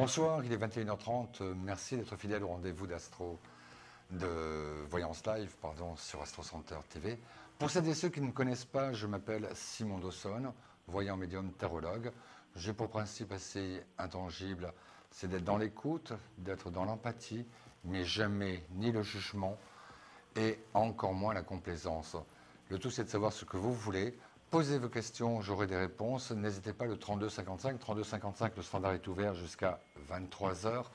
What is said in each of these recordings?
Bonsoir, il est 21h30. Merci d'être fidèle au rendez-vous d'Astro, de Voyance Live, sur Astro Center TV. Pour celles et ceux qui ne me connaissent pas, je m'appelle Simon Dawson, voyant médium tarologue. J'ai pour principe assez intangible, c'est d'être dans l'écoute, d'être dans l'empathie, mais jamais ni le jugement et encore moins la complaisance. Le tout, c'est de savoir ce que vous voulez. Posez vos questions, j'aurai des réponses. N'hésitez pas, le 3255. 3255, le standard est ouvert jusqu'à 23h.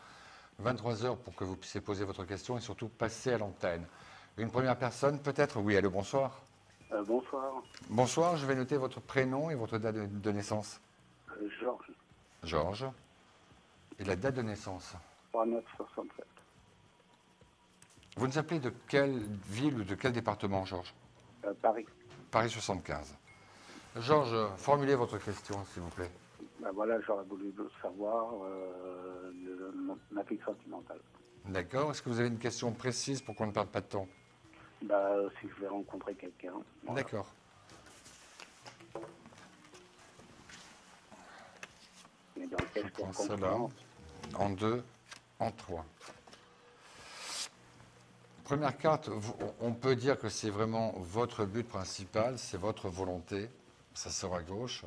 23h pour que vous puissiez poser votre question et surtout passer à l'antenne. Une première personne, peut-être. Oui, allô, bonsoir. Bonsoir. Bonsoir, je vais noter votre prénom et votre date de naissance. Georges. Georges. Et la date de naissance. 3967. Vous nous appelez de quelle ville ou de quel département, Georges? Paris. Paris 75. Georges, formulez votre question, s'il vous plaît. Ben voilà, j'aurais voulu savoir ma vie sentimentale. D'accord. Est-ce que vous avez une question précise pour qu'on ne perde pas de temps? Si je vais rencontrer quelqu'un. Voilà. D'accord. Mais dans quelle Je prends cela en 2, en 3. Première carte, on peut dire que c'est vraiment votre but principal, c'est votre volonté. Ça sort à gauche.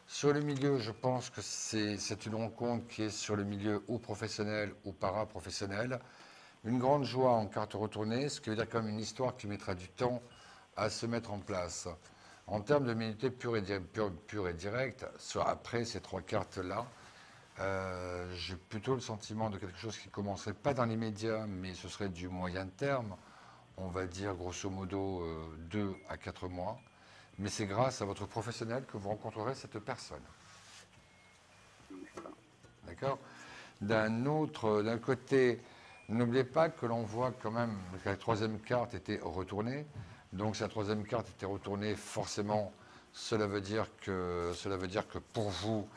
Sur le milieu, je pense que c'est une rencontre qui est sur le milieu ou professionnel ou para-professionnel. Une grande joie en carte retournée, ce qui veut dire comme une histoire qui mettra du temps à se mettre en place. En termes de minauté pure et directe, après ces trois cartes-là, j'ai plutôt le sentiment de quelque chose qui ne commencerait pas dans l'immédiat, mais ce serait du moyen terme. On va dire grosso modo 2 à 4 mois. Mais c'est grâce à votre professionnel que vous rencontrerez cette personne. D'accord? D'un côté, n'oubliez pas que l'on voit quand même que la troisième carte était retournée. Donc, si la troisième carte était retournée, forcément, cela veut dire que pour vous,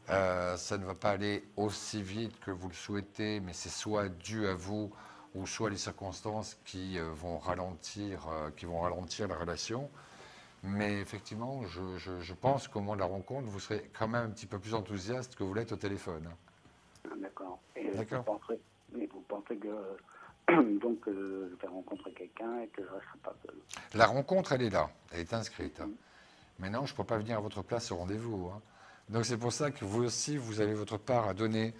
ça ne va pas aller aussi vite que vous le souhaitez, mais c'est soit dû à vous ou soit les circonstances qui vont ralentir la relation. Mais effectivement, je pense qu'au moment de la rencontre, vous serez quand même un petit peu plus enthousiaste que vous l'êtes au téléphone. D'accord. D'accord. Vous pensez que donc je vais rencontrer quelqu'un et que je ne resterai pas seul? La rencontre, elle est là, elle est inscrite. Maintenant, je ne peux pas venir à votre place au rendez-vous. Donc c'est pour ça que vous aussi, vous avez votre part à donner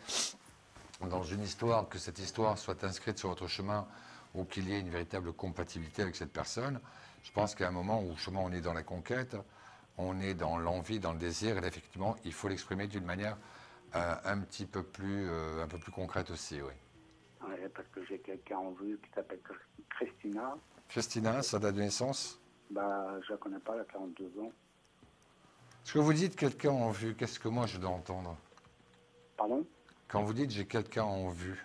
dans une histoire, que cette histoire soit inscrite sur votre chemin ou qu'il y ait une véritable compatibilité avec cette personne. Je pense qu'à un moment où justement on est dans la conquête, on est dans l'envie, dans le désir, et là, effectivement, il faut l'exprimer d'une manière un peu plus concrète aussi, oui. Oui, parce que j'ai quelqu'un en vue qui s'appelle Christina. Christina, sa date de naissance? Je ne la connais pas, elle a 42 ans. Ce que vous dites quelqu'un en vue, qu'est-ce que moi je dois entendre? Pardon? Quand vous dites j'ai quelqu'un en vue?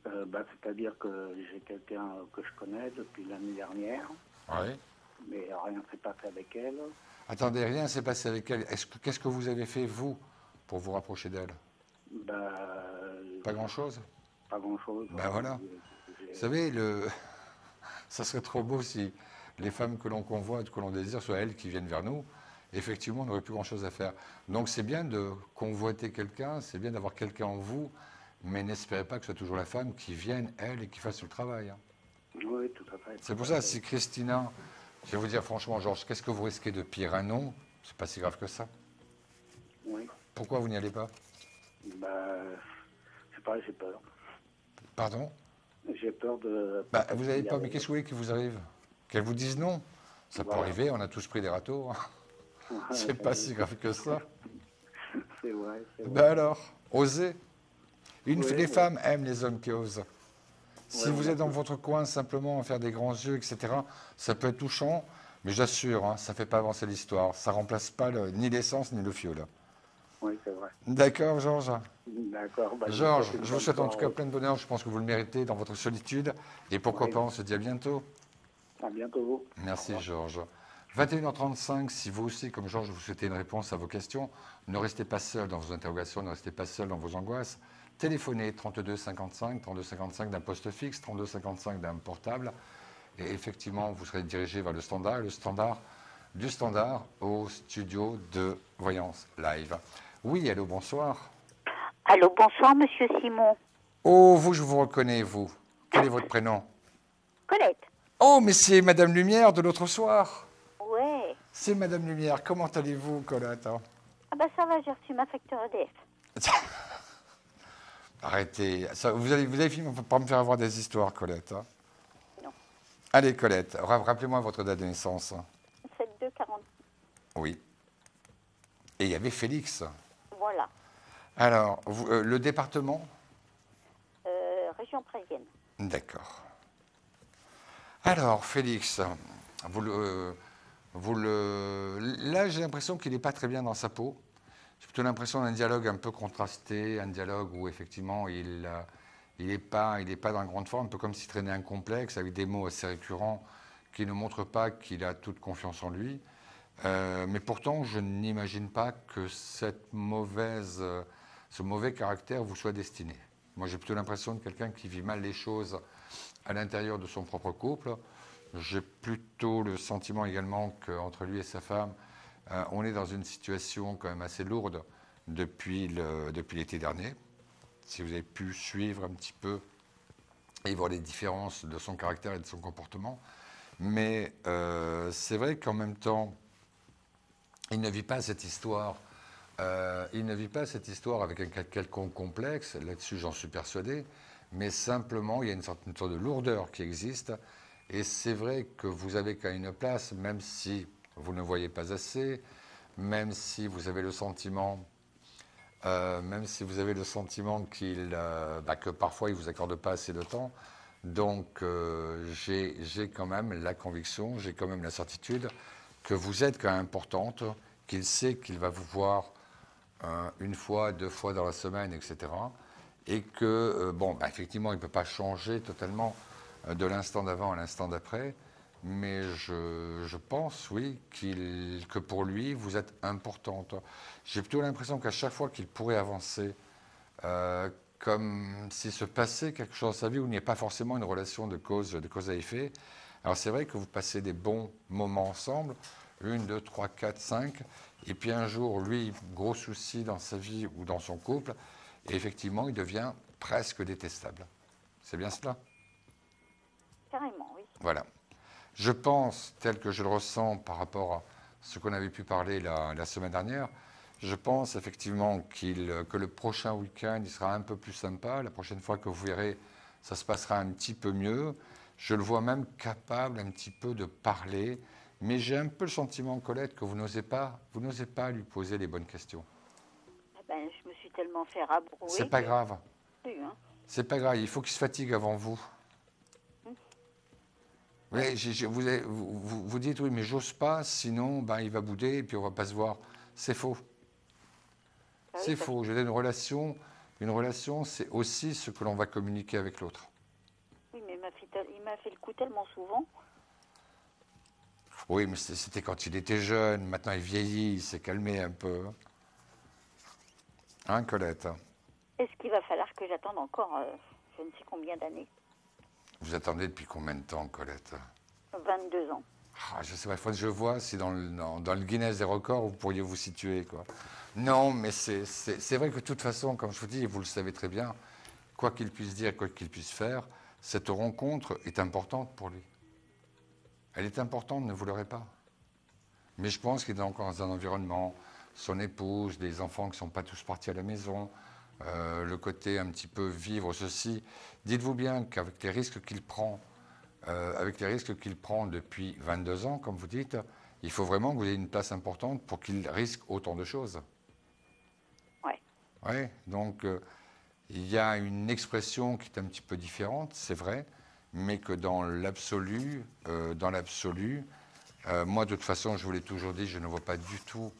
C'est-à-dire que j'ai quelqu'un que je connais depuis l'année dernière. Oui. Mais rien ne s'est passé avec elle. Attendez, rien ne s'est passé avec elle. Qu'est-ce que vous avez fait, vous, pour vous rapprocher d'elle? Pas grand-chose? Pas grand-chose. Voilà. Vous savez, ça serait trop beau si les femmes que l'on convoite, que l'on désire, soient elles qui viennent vers nous. Effectivement, on n'aurait plus grand-chose à faire. Donc c'est bien de convoiter quelqu'un, c'est bien d'avoir quelqu'un en vous, mais n'espérez pas que ce soit toujours la femme qui vienne, elle, et qui fasse le travail. Oui, tout à fait. C'est pour ça, si Christina, je vais vous dire franchement, Georges, qu'est-ce que vous risquez de pire? Un non, c'est pas si grave que ça. Oui. Pourquoi vous n'y allez pas? Je sais pas, j'ai peur. Pardon? J'ai peur de... vous n'avez pas, mais qu'est-ce que vous voulez qu'il vous arrive? Qu'elle vous dise non? Ça peut arriver, on a tous pris des râteaux. C'est pas si grave que ça. C'est vrai. Alors, osez. Les femmes aiment les hommes qui osent. Si vous êtes dans votre coin simplement à faire des grands yeux, etc., ça peut être touchant, mais j'assure, ça ne fait pas avancer l'histoire. Ça ne remplace pas ni l'essence ni le fioul. Oui, c'est vrai. D'accord, Georges? D'accord. Georges, je vous souhaite en tout cas plein de bonheur. Je pense que vous le méritez dans votre solitude. Et pourquoi pas, on se dit à bientôt. À bientôt. Merci, Georges. 21h35, si vous aussi, comme Georges, vous souhaitez une réponse à vos questions, ne restez pas seul dans vos interrogations, ne restez pas seul dans vos angoisses. Téléphonez 32 55 d'un poste fixe, 32 55 d'un portable. Et effectivement, vous serez dirigé vers le standard du standard au studio de Voyance Live. Oui, allô, bonsoir. Allô, bonsoir, monsieur Simon. Oh, vous, je vous reconnais, vous. Quel est votre prénom? Colette. Oh, mais c'est Madame Lumière de l'autre soir. Ouais. C'est Madame Lumière. Comment allez-vous, Colette? Ah bah ça va, j'ai reçu ma facture EDF. Arrêtez. Ça, vous allez finir par me faire avoir des histoires, Colette. Non. Allez, Colette, rappelez-moi votre date de naissance. 7240. Oui. Et il y avait Félix. Voilà. Alors, le département? Région parisienne. D'accord. Alors, Félix, là, j'ai l'impression qu'il n'est pas très bien dans sa peau. J'ai plutôt l'impression d'un dialogue un peu contrasté, un dialogue où effectivement il n'est pas dans une grande forme, un peu comme s'il traînait un complexe avec des mots assez récurrents qui ne montrent pas qu'il a toute confiance en lui. Mais pourtant, je n'imagine pas que ce mauvais caractère vous soit destiné. Moi, j'ai plutôt l'impression de quelqu'un qui vit mal les choses à l'intérieur de son propre couple. J'ai plutôt le sentiment également qu'entre lui et sa femme, on est dans une situation quand même assez lourde depuis l'été dernier. Si vous avez pu suivre un petit peu et voir les différences de son caractère et de son comportement. Mais c'est vrai qu'en même temps, il ne vit pas cette histoire. Il ne vit pas cette histoire avec un quelconque complexe. Là-dessus, j'en suis persuadé. Mais simplement, il y a une sorte de lourdeur qui existe. Et c'est vrai que vous avez quand même une place, même si vous ne voyez pas assez, même si vous avez le sentiment, que parfois il ne vous accorde pas assez de temps. Donc j'ai quand même la conviction, j'ai quand même la certitude que vous êtes quand même importante, qu'il sait qu'il va vous voir une fois, 2 fois dans la semaine, etc. Et que, effectivement, il ne peut pas changer totalement de l'instant d'avant à l'instant d'après, mais je pense, oui, que pour lui, vous êtes importante. J'ai plutôt l'impression qu'à chaque fois qu'il pourrait avancer, comme s'il se passait quelque chose dans sa vie où il n'y a pas forcément une relation de cause à effet. Alors c'est vrai que vous passez des bons moments ensemble, 1, 2, 3, 4, 5, et puis un jour, lui, gros souci dans sa vie ou dans son couple, et effectivement, il devient presque détestable. C'est bien cela? Carrément, oui. Voilà. Je pense, tel que je le ressens par rapport à ce qu'on avait pu parler la semaine dernière, je pense effectivement que le prochain week-end, il sera un peu plus sympa. La prochaine fois que vous verrez, ça se passera un petit peu mieux. Je le vois même capable un petit peu de parler. Mais j'ai un peu le sentiment, Colette, que vous n'osez pas lui poser les bonnes questions. Eh ben, je me suis tellement fait rabrouer. C'est pas grave. Hein. C'est pas grave. Il faut qu'il se fatigue avant vous. Vous dites oui, mais j'ose pas, sinon il va bouder et puis on va pas se voir. C'est faux. C'est faux. Je veux dire, une relation, c'est aussi ce que l'on va communiquer avec l'autre. Oui, mais il m'a fait le coup tellement souvent. Oui, mais c'était quand il était jeune. Maintenant, il vieillit, il s'est calmé un peu. Hein, Colette? Est-ce qu'il va falloir que j'attende encore je ne sais combien d'années? Vous attendez depuis combien de temps, Colette? 22 ans. Je sais pas, il faut que je vois si dans le Guinness des records, vous pourriez vous situer, quoi. Non, mais c'est vrai que de toute façon, comme je vous dis, et vous le savez très bien, quoi qu'il puisse dire, quoi qu'il puisse faire, cette rencontre est importante pour lui. Elle est importante, ne vous l'aurez pas. Mais je pense qu'il est encore dans un environnement, son épouse, des enfants qui ne sont pas tous partis à la maison, le côté un petit peu vivre ceci. Dites-vous bien qu'avec les risques qu'il prend, depuis 22 ans, comme vous dites, il faut vraiment que vous ayez une place importante pour qu'il risque autant de choses. Ouais. Ouais, donc il y a une expression qui est un petit peu différente, c'est vrai, mais que dans l'absolu, moi de toute façon, je vous l'ai toujours dit, je ne vois pas du tout,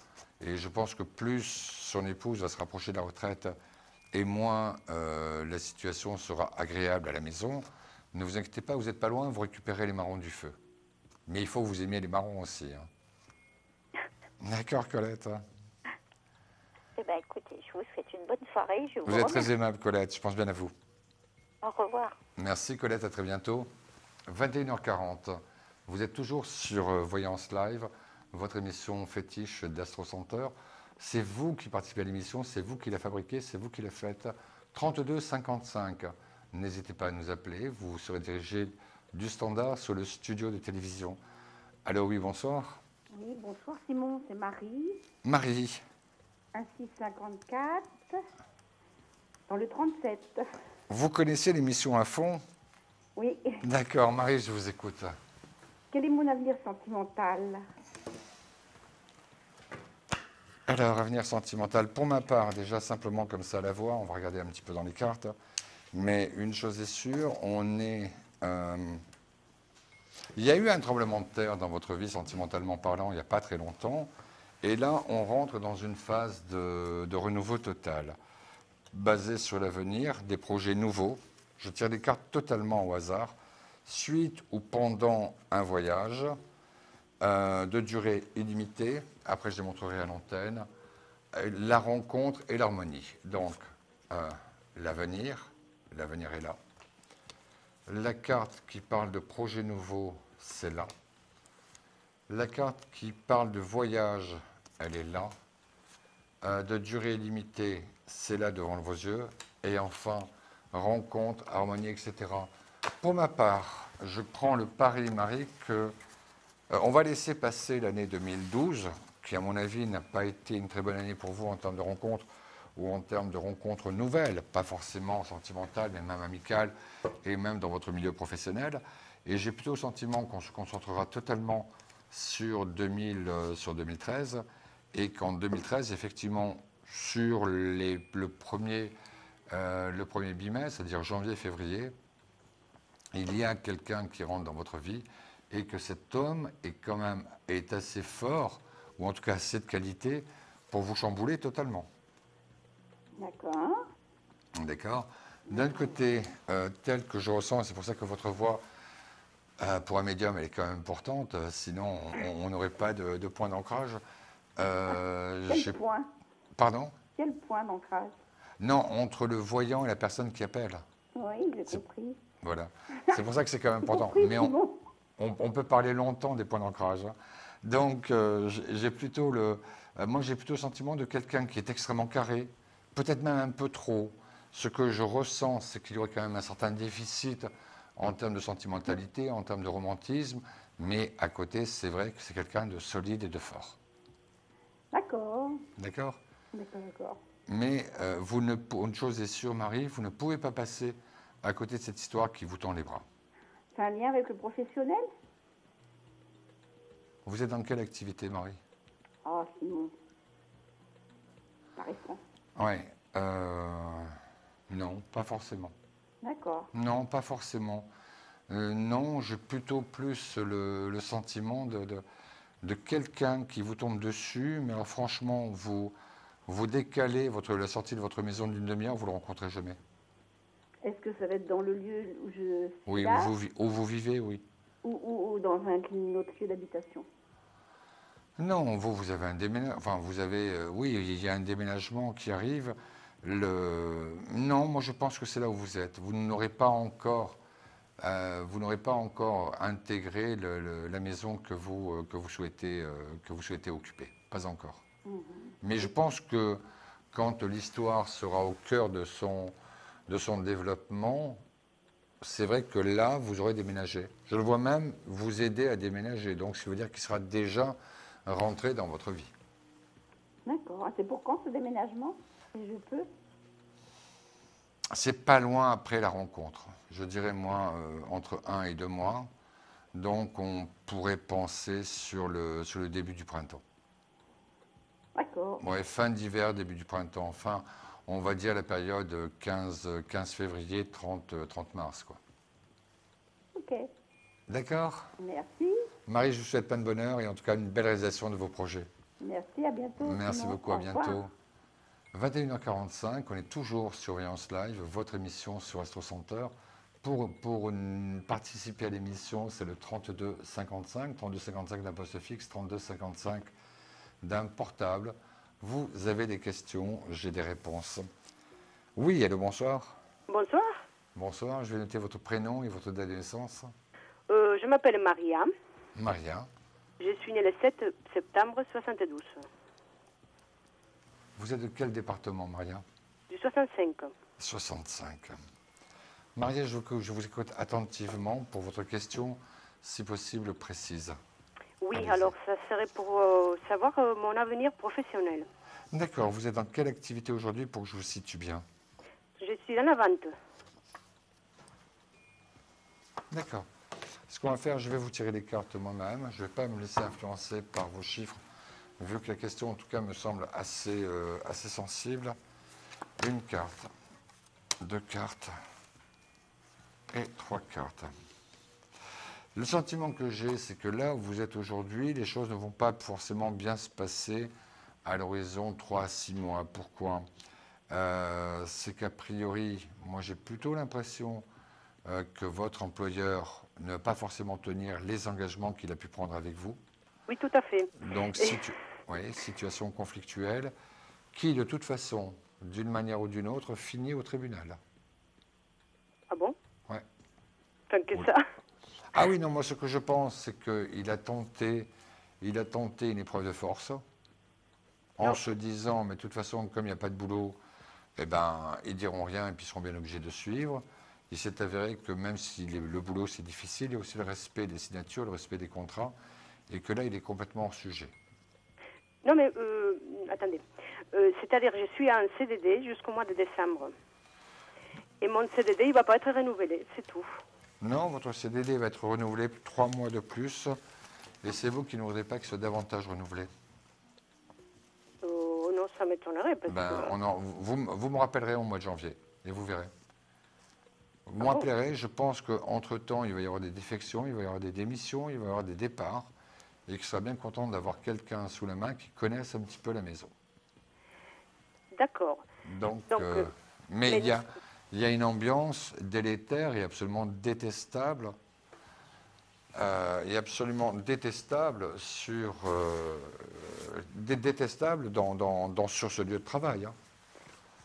et je pense que plus son épouse va se rapprocher de la retraite, et moins la situation sera agréable à la maison. Ne vous inquiétez pas, vous n'êtes pas loin, vous récupérez les marrons du feu. Mais il faut que vous aimiez les marrons aussi. Hein. D'accord, Colette? Eh bien, écoutez, je vous souhaite une bonne soirée. Vous êtes très aimable, Colette, je pense bien à vous. Au revoir. Merci, Colette, à très bientôt. 21h40, vous êtes toujours sur Voyance Live, votre émission fétiche d'Astro Center. C'est vous qui participez à l'émission, c'est vous qui la fabriquez, c'est vous qui la faites. 32 55. N'hésitez pas à nous appeler. Vous serez dirigé du standard sur le studio de télévision. Allô, oui, bonsoir. Oui, bonsoir Simon, c'est Marie. Marie. 1654 dans le 37. Vous connaissez l'émission à fond? Oui. D'accord, Marie, je vous écoute. Quel est mon avenir sentimental? Alors, avenir sentimental, pour ma part, déjà simplement comme ça à la voix, on va regarder un petit peu dans les cartes. Mais une chose est sûre, il y a eu un tremblement de terre dans votre vie, sentimentalement parlant, il n'y a pas très longtemps. Et là, on rentre dans une phase de renouveau total, basée sur l'avenir, des projets nouveaux. Je tire des cartes totalement au hasard, suite ou pendant un voyage, de durée illimitée. Après, je démontrerai à l'antenne la rencontre et l'harmonie. Donc, l'avenir est là. La carte qui parle de projet nouveau, c'est là. La carte qui parle de voyage, elle est là. De durée illimitée, c'est là devant vos yeux. Et enfin, rencontre, harmonie, etc. Pour ma part, je prends le pari, Marie, que on va laisser passer l'année 2012, qui à mon avis n'a pas été une très bonne année pour vous en termes de rencontres ou en termes de rencontres nouvelles, pas forcément sentimentales, mais même amicales, et même dans votre milieu professionnel. Et j'ai plutôt le sentiment qu'on se concentrera totalement sur 2013, et qu'en 2013, effectivement, sur le premier bimestre, c'est-à-dire janvier-février, il y a quelqu'un qui rentre dans votre vie et que cet homme est assez fort, ou en tout cas assez de qualité, pour vous chambouler totalement. D'accord. D'accord. D'un côté, tel que je ressens, c'est pour ça que votre voix, pour un médium, elle est quand même importante, sinon on n'aurait pas de point d'ancrage. Quel point? Pardon? Quel point d'ancrage? Non, entre le voyant et la personne qui appelle. Oui, j'ai compris. Voilà. C'est pour ça que c'est quand même important. Compris, Mais Simon. on peut parler longtemps des points d'ancrage. Hein. Donc, j'ai plutôt moi, j'ai plutôt le sentiment de quelqu'un qui est extrêmement carré, peut-être même un peu trop. Ce que je ressens, c'est qu'il y aurait quand même un certain déficit en termes de sentimentalité, en termes de romantisme, mais à côté, c'est vrai que c'est quelqu'un de solide et de fort. D'accord. D'accord? D'accord. Mais une chose est sûre, Marie, vous ne pouvez pas passer à côté de cette histoire qui vous tend les bras. C'est un lien avec le professionnel? Vous êtes dans quelle activité, Marie? Oh, Simon. La réponse. Oui. Non, pas forcément. D'accord. Non, pas forcément. Non, j'ai plutôt plus le sentiment de quelqu'un qui vous tombe dessus, mais alors franchement, vous décalez la sortie de votre maison d'une demi-heure, vous ne le rencontrez jamais. Est-ce que ça va être dans le lieu où je suis Oui, là, où vous vivez, oui. ou dans un autre lieu d'habitation? Non, vous avez un déménagement. Enfin, oui, il y a un déménagement qui arrive. Non, moi je pense que c'est là où vous êtes. Vous n'aurez pas encore intégré la maison que vous souhaitez occuper. Pas encore. Mais je pense que quand l'histoire sera au cœur de son développement, c'est vrai que là, vous aurez déménagé. Je le vois même vous aider à déménager. Donc, ce qui veut dire qu'il sera déjà rentré dans votre vie. D'accord. C'est pour quand ce déménagement? Si je peux? C'est pas loin après la rencontre. Je dirais, moi, entre 1 et 2 mois. Donc, on pourrait penser sur le début du printemps. D'accord. Ouais, fin d'hiver, début du printemps. Enfin, on va dire la période 15 février, 30 mars, quoi. Ok. D'accord? Merci. Marie, je vous souhaite plein de bonheur et en tout cas une belle réalisation de vos projets. Merci, à bientôt. Merci Simon. beaucoup, à Au revoir. bientôt. 21h45, on est toujours sur Voyance Live, votre émission sur Astro Center. Pour participer à l'émission, c'est le 32 55 d'un poste fixe, 32 55 d'un portable. Vous avez des questions, j'ai des réponses. Oui, allô, bonsoir. Bonsoir, Bonsoir, je vais noter votre prénom et votre date de naissance. je m'appelle Maria, Maria. je suis née le 7 septembre 72. Vous êtes de quel département, Maria? Du 65. 65. Maria, je veux que je vous écoute attentivement pour votre question, si possible précise. Oui, Allez-y. alors ça serait pour savoir mon avenir professionnel. D'accord, vous êtes dans quelle activité aujourd'hui pour que je vous situe bien? Je suis dans la vente. D'accord. Ce qu'on va faire, je vais vous tirer les cartes moi-même. Je ne vais pas me laisser influencer par vos chiffres, vu que la question, en tout cas, me semble assez sensible. Une carte, deux cartes et trois cartes. Le sentiment que j'ai, c'est que là où vous êtes aujourd'hui, les choses ne vont pas forcément bien se passer à l'horizon 3 à 6 mois. Pourquoi? C'est qu'a priori, moi j'ai plutôt l'impression que votre employeur ne va pas forcément tenir les engagements qu'il a pu prendre avec vous. Oui, tout à fait. Donc, oui, situation conflictuelle qui, de toute façon, d'une manière ou d'une autre, finit au tribunal. Ah bon? Ouais. Tant que Oui. ça. Ah oui, non, moi ce que je pense, c'est qu'il a tenté une épreuve de force en Non. se disant, mais de toute façon, comme il n'y a pas de boulot, eh ben, ils diront rien et puis ils seront bien obligés de suivre. Il s'est avéré que même si le boulot c'est difficile, il y a aussi le respect des signatures, le respect des contrats, et que là, il est complètement hors sujet. Non, mais attendez. C'est-à-dire, je suis en CDD jusqu'au mois de décembre. Et mon CDD, il ne va pas être renouvelé, c'est tout. Non, votre CDD va être renouvelé 3 mois de plus, et c'est vous qui ne voudrez pas qu'il soit davantage renouvelé. Non, ça m'étonnerait. Parce Ben, que... vous me rappellerez au mois de janvier, et vous verrez. Vous me bon rappellerez, je pense qu'entre-temps, il va y avoir des défections, il va y avoir des démissions, il va y avoir des départs, et qu'il sera bien content d'avoir quelqu'un sous la main qui connaisse un petit peu la maison. D'accord. Donc, mais mais il y a une ambiance délétère et absolument détestable. Détestable sur ce lieu de travail. Hein.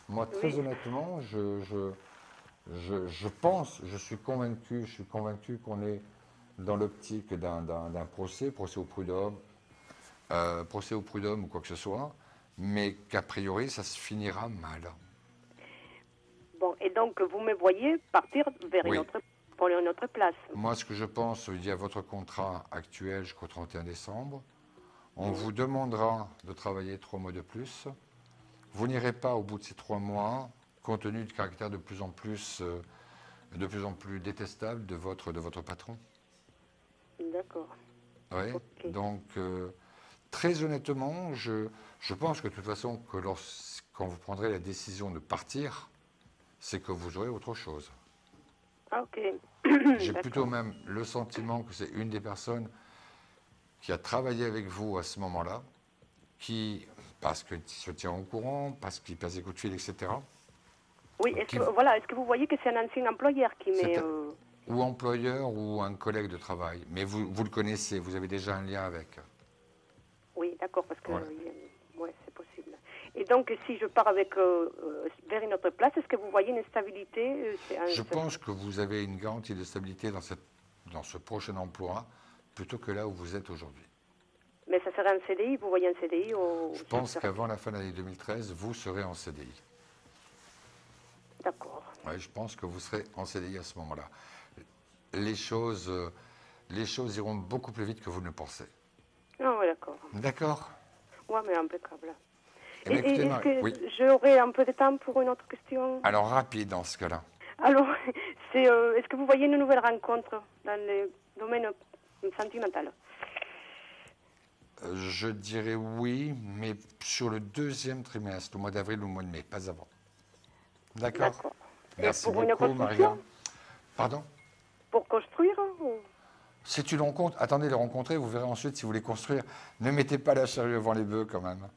Moi, très honnêtement, je suis convaincu qu'on est dans l'optique d'un procès au prud'homme, ou quoi que ce soit, mais qu'a priori, ça se finira mal. Bon, et donc, vous me voyez partir vers Oui. pour une autre place. Moi, ce que je pense, il y a votre contrat actuel jusqu'au 31 décembre. On vous demandera de travailler 3 mois de plus. Vous n'irez pas au bout de ces 3 mois, compte tenu du caractère de plus en plus détestable de votre patron. D'accord. Oui. Ok. Donc, très honnêtement, je pense que de toute façon, quand vous prendrez la décision de partir, c'est que vous aurez autre chose. Ah, ok. J'ai D'accord. plutôt même le sentiment que c'est une des personnes qui a travaillé avec vous à ce moment-là, parce qu'il se tient au courant, parce qu'il passe des coups de fil, etc. Oui, est-ce que vous voyez que c'est un ancien employeur qui met... Ou employeur ou un collègue de travail. Mais vous le connaissez, vous avez déjà un lien avec. Oui, d'accord, parce que Voilà. ouais, c'est possible. Et donc, si je pars vers une autre place, est-ce que vous voyez une stabilité Je pense que vous avez une garantie de stabilité dans ce prochain emploi, plutôt que là où vous êtes aujourd'hui. Mais ça serait un CDI, vous voyez un CDI Je pense qu'avant la fin de l'année 2013, vous serez en CDI. D'accord. Oui, je pense que vous serez en CDI à ce moment-là. Les choses iront beaucoup plus vite que vous ne le pensez. Ah oui, d'accord. D'accord. Oui, mais impeccable. Eh bien, écoutez, est-ce que oui. j'aurai un peu de temps pour une autre question? Alors, rapide dans ce cas-là. Alors, est-ce que vous voyez une nouvelle rencontre dans le domaine sentimental? Je dirais oui, mais sur le 2e trimestre, le mois d'avril ou le mois de mai, pas avant. D'accord. D'accord. Merci pour une beaucoup, construction? Maria. Pardon? Pour construire ou... C'est une rencontre. Attendez de les rencontrer, vous verrez ensuite si vous voulez construire. Ne mettez pas la charrue devant les bœufs quand même.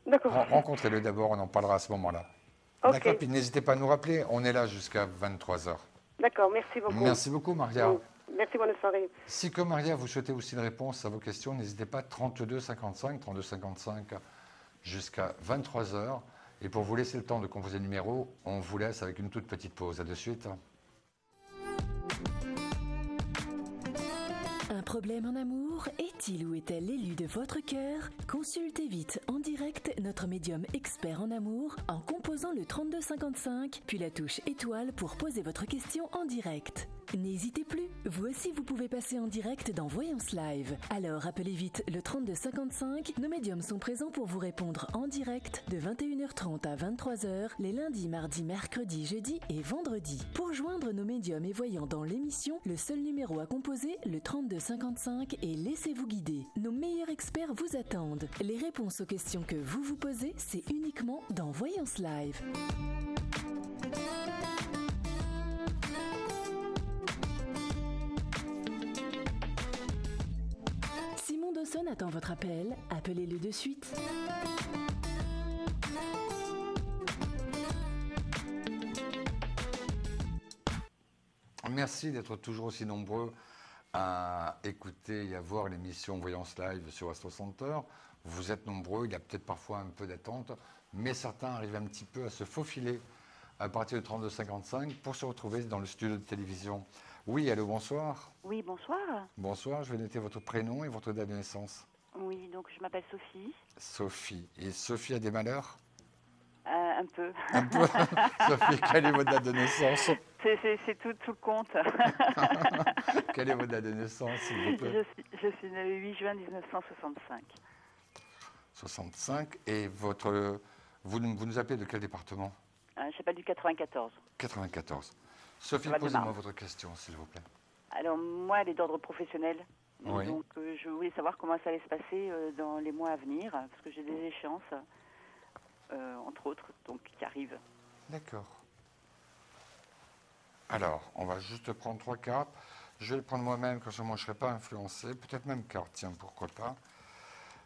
D'accord. Rencontrez-le d'abord, on en parlera à ce moment-là. Ok. D'accord, puis n'hésitez pas à nous rappeler, on est là jusqu'à 23h. D'accord, merci beaucoup. Merci beaucoup, Maria. Merci, bonne soirée. Si, comme Maria, vous souhaitez aussi une réponse à vos questions, n'hésitez pas, 32 55 jusqu'à 23h. Et pour vous laisser le temps de composer le numéro, on vous laisse avec une toute petite pause. À de suite. Un problème en amour? Est-il ou est-elle l'élu de votre cœur? Consultez vite en direct notre médium expert en amour en composant le 3255, puis la touche étoile pour poser votre question en direct. N'hésitez plus, vous aussi vous pouvez passer en direct dans Voyance Live. Alors appelez vite le 3255, nos médiums sont présents pour vous répondre en direct de 21h30 à 23h les lundis, mardis, mercredis, jeudis et vendredis. Pour joindre nos médiums et voyants dans l'émission, le seul numéro à composer, le 3255 et laissez-vous guider. Nos meilleurs experts vous attendent. Les réponses aux questions que vous vous posez, c'est uniquement dans Voyance Live. Simon Dawson attend votre appel. Appelez-le de suite. Merci d'être toujours aussi nombreux à écouter et à voir l'émission Voyance Live sur Astro Center. Vous êtes nombreux, il y a peut-être parfois un peu d'attente, mais certains arrivent un petit peu à se faufiler à partir de 32h55 pour se retrouver dans le studio de télévision. Oui, allô, bonsoir. Oui, bonsoir. Bonsoir, je vais noter votre prénom et votre date de naissance. Oui, donc je m'appelle Sophie. Sophie. Et Sophie a des malheurs? Un peu. Un peu. Sophie, quelle est votre date de naissance? C'est tout le compte. Quelle est votre date de naissance, s'il vous plaît? Je suis née le 8 juin 1965. 65. Et vous nous appelez de quel département? J'appelle du 94. 94. Sophie, Val de posez-moi Marne. votre question, s'il vous plaît. Alors, moi, elle est d'ordre professionnel. Oui. Donc, je voulais savoir comment ça allait se passer dans les mois à venir, parce que j'ai des échéances, entre autres, donc qui arrivent. D'accord. Alors, on va juste prendre 3 cartes. Je vais le prendre moi-même, comme ça, moi, je ne serai pas influencé. Peut-être même carte, tiens, pourquoi pas.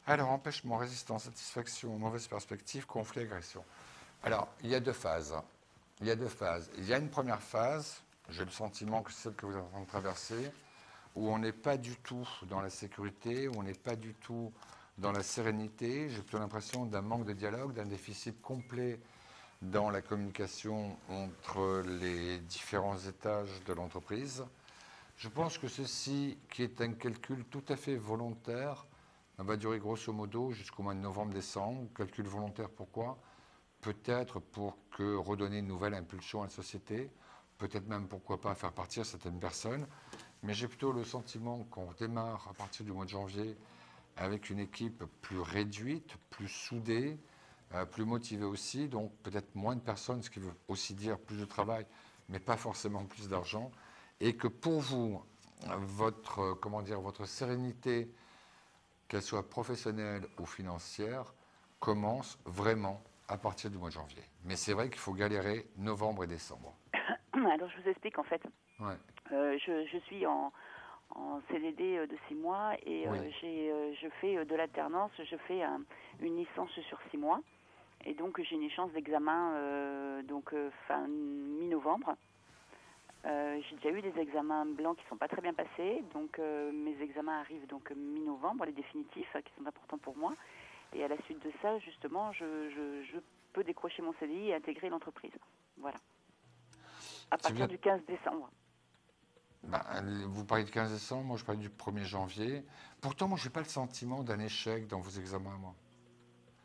Alors, empêchement, résistance, satisfaction, mauvaise perspective, conflit, agression. Alors, il y a 2 phases. Il y a une première phase, j'ai le sentiment que c'est celle que vous êtes en train de traverser, où on n'est pas du tout dans la sécurité, où on n'est pas du tout dans la sérénité. J'ai plutôt l'impression d'un manque de dialogue, d'un déficit complet dans la communication entre les différents étages de l'entreprise. Je pense que ceci, qui est un calcul tout à fait volontaire, va durer grosso modo jusqu'au mois de novembre-décembre. Calcul volontaire, pourquoi? Peut-être pour redonner une nouvelle impulsion à la société, peut-être même, pourquoi pas, faire partir certaines personnes. Mais j'ai plutôt le sentiment qu'on démarre à partir du mois de janvier avec une équipe plus réduite, plus soudée, plus motivée aussi, donc peut-être moins de personnes, ce qui veut aussi dire plus de travail, mais pas forcément plus d'argent. Et que pour vous, votre sérénité, qu'elle soit professionnelle ou financière, commence vraiment à partir du mois de janvier. Mais c'est vrai qu'il faut galérer novembre et décembre. Alors, je vous explique, en fait. Ouais. Je suis en CDD de 6 mois et Oui. je fais de l'alternance, je fais une licence sur 6 mois. Et donc, j'ai une échéance d'examen fin mi-novembre. J'ai déjà eu des examens blancs qui ne sont pas très bien passés. Donc, mes examens arrivent donc mi-novembre, les définitifs, qui sont importants pour moi. Et à la suite de ça, justement, je peux décrocher mon CDI et intégrer l'entreprise. Voilà. À partir du 15 décembre. Vous parlez du 15 décembre, moi je parle du 1er janvier. Pourtant, moi, je n'ai pas le sentiment d'un échec dans vos examens, moi.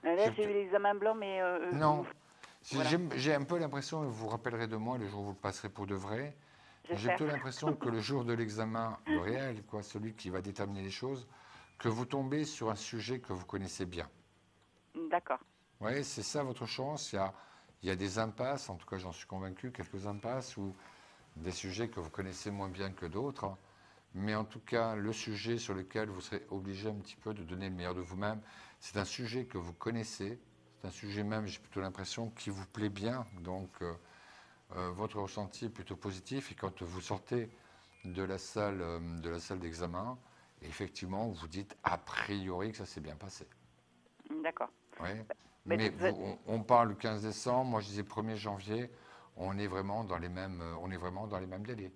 Là, j'ai eu l'examen blanc, mais... non. Voilà. J'ai un peu l'impression, et vous vous rappellerez de moi le jour où vous le passerez pour de vrai, j'ai plutôt l'impression que le jour de l'examen, le réel, celui qui va déterminer les choses, que vous tombez sur un sujet que vous connaissez bien. D'accord. Oui, c'est ça votre chance. Il y a des impasses, en tout cas j'en suis convaincu, quelques impasses ou des sujets que vous connaissez moins bien que d'autres. Mais en tout cas, le sujet sur lequel vous serez obligé un petit peu de donner le meilleur de vous-même, c'est un sujet que vous connaissez. C'est un sujet même, j'ai plutôt l'impression, qui vous plaît bien. Donc, votre ressenti est plutôt positif. Et quand vous sortez de la salle d'examen, effectivement, vous dites a priori que ça s'est bien passé. D'accord. Oui. Mais on parle le 15 décembre, moi je disais 1er janvier, on est vraiment dans les mêmes délais.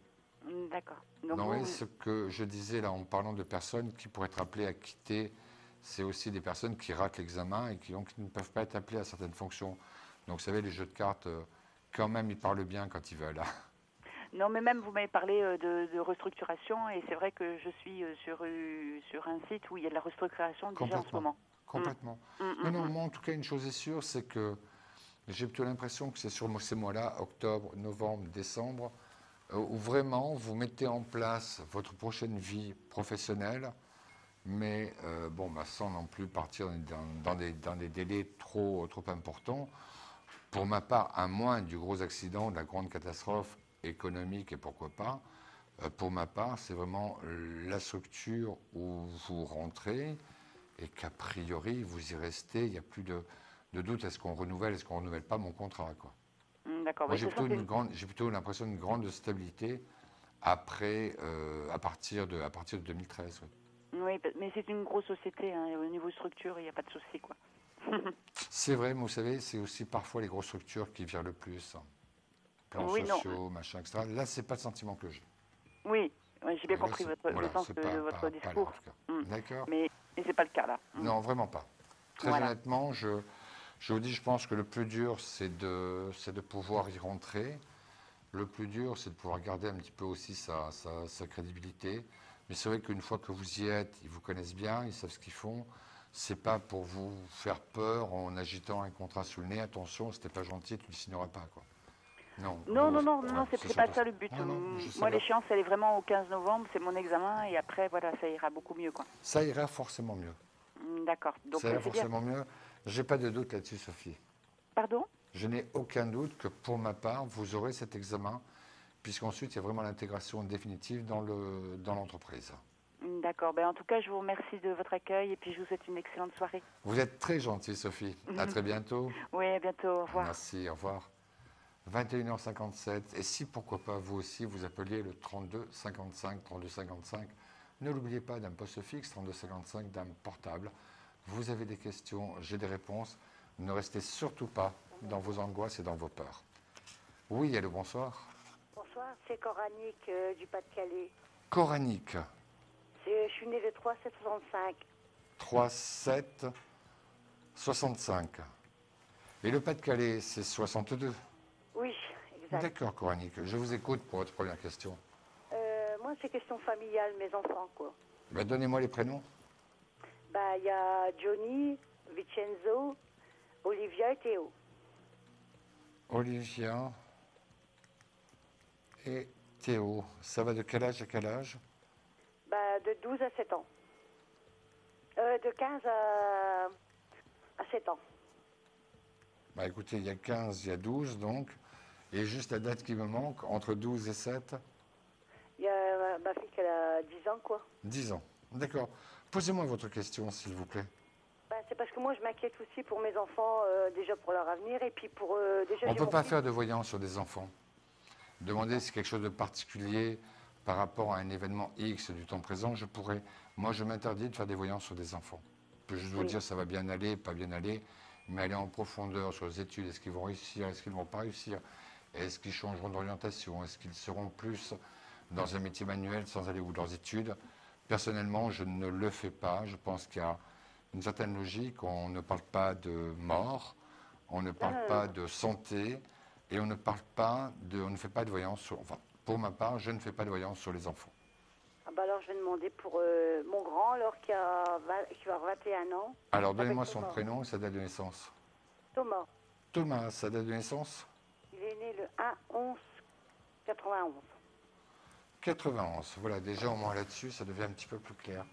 D'accord. Donc, ce que je disais là en parlant de personnes qui pourraient être appelées à quitter, c'est aussi des personnes qui ratent l'examen et qui donc ne peuvent pas être appelées à certaines fonctions. Donc vous savez, les jeux de cartes, quand même, ils parlent bien quand ils veulent. Non, mais même vous m'avez parlé de restructuration et c'est vrai que je suis sur un site où il y a de la restructuration déjà en ce moment. Complètement. Non, moi en tout cas, une chose est sûre, c'est que j'ai plutôt l'impression que c'est sur ces mois-là, octobre, novembre, décembre, où vraiment vous mettez en place votre prochaine vie professionnelle, mais sans non plus partir dans des délais trop importants. Pour ma part, à moins du gros accident, de la grande catastrophe économique et pourquoi pas, pour ma part, c'est vraiment la structure où vous rentrez et qu'a priori, vous y restez, il n'y a plus de doute, est-ce qu'on renouvelle pas mon contrat, quoi. D'accord. Moi, j'ai plutôt l'impression d'une grande stabilité après, à partir de 2013. Oui. Oui, mais c'est une grosse société, hein, au niveau structure, il n'y a pas de souci, quoi. C'est vrai, mais vous savez, c'est aussi parfois les grosses structures qui virent le plus. Plans sociaux, machin, etc. Là, c'est pas le sentiment que j'ai. Oui, j'ai bien compris le sens de votre discours. D'accord. Mais c'est pas le cas, là. Non, vraiment pas. Très honnêtement, je vous dis, je pense que le plus dur, c'est de pouvoir y rentrer. Le plus dur, c'est de pouvoir garder un petit peu aussi sa crédibilité. Mais c'est vrai qu'une fois que vous y êtes, ils vous connaissent bien, ils savent ce qu'ils font. C'est pas pour vous faire peur en agitant un contrat sous le nez. Attention, c'était pas gentil, tu ne le signeras pas, quoi. Non, c'est pas ça le but. Moi, l'échéance, elle est vraiment au 15 novembre, c'est mon examen, et après, voilà, ça ira beaucoup mieux, quoi. Ça ira forcément mieux. D'accord. Donc, ça ira forcément mieux. J'ai pas de doute là-dessus, Sophie. Pardon ? Je n'ai aucun doute que pour ma part, vous aurez cet examen, puisqu'ensuite, il y a vraiment l'intégration définitive dans l'entreprise. D'accord. En tout cas, je vous remercie de votre accueil et puis je vous souhaite une excellente soirée. Vous êtes très gentille, Sophie. À très bientôt. Oui, à bientôt. Au revoir. Merci, au revoir. 21h57. Et si, pourquoi pas, vous aussi, vous appeliez le 32 55, 32 55. Ne l'oubliez pas, d'un poste fixe, 32 55, d'un portable. Vous avez des questions, j'ai des réponses. Ne restez surtout pas dans vos angoisses et dans vos peurs. Oui, allô, bonsoir. Bonsoir, c'est Coranique du Pas-de-Calais. Coranique. Je suis née le 3-7-65. 3-7-65. Et le Pas-de-Calais, c'est 62? Oui, exact. D'accord, Coranique. Je vous écoute pour votre première question. Moi, c'est question familiale, mes enfants, quoi. Donnez-moi les prénoms. Il y a Johnny, Vincenzo, Olivia et Théo. Olivia et Théo. Ça va de quel âge à quel âge? De 12 à 7 ans. De 15 à 7 ans. Écoutez, il y a 15, il y a 12, donc. Et juste la date qui me manque, entre 12 et 7? Il y a ma fille qui a 10 ans, quoi. 10 ans, d'accord. Posez-moi votre question, s'il vous plaît. C'est parce que moi, je m'inquiète aussi pour mes enfants, déjà pour leur avenir, et puis pour... déjà, on ne peut pas faire de voyance sur des enfants. Demandez si quelque chose de particulier par rapport à un événement X du temps présent, je pourrais. Moi, je m'interdis de faire des voyances sur des enfants. Je peux juste vous dire ça va bien aller, pas bien aller, mais aller en profondeur sur les études. Est-ce qu'ils vont réussir? Est-ce qu'ils ne vont pas réussir? Est-ce qu'ils changeront d'orientation? Est-ce qu'ils seront plus dans un métier manuel sans aller au bout de leurs études? Personnellement, je ne le fais pas. Je pense qu'il y a une certaine logique. On ne parle pas de mort, on ne parle pas de santé, et on ne fait pas de voyance sur... Enfin, pour ma part, je ne fais pas de voyance sur les enfants. Alors, je vais demander pour mon grand, alors, qui va avoir 21 ans. Alors, donnez-moi son prénom et sa date de naissance. Thomas. Thomas, sa date de naissance? Il est né le 1-11-91. 91, voilà, déjà au moins là-dessus, ça devient un petit peu plus clair.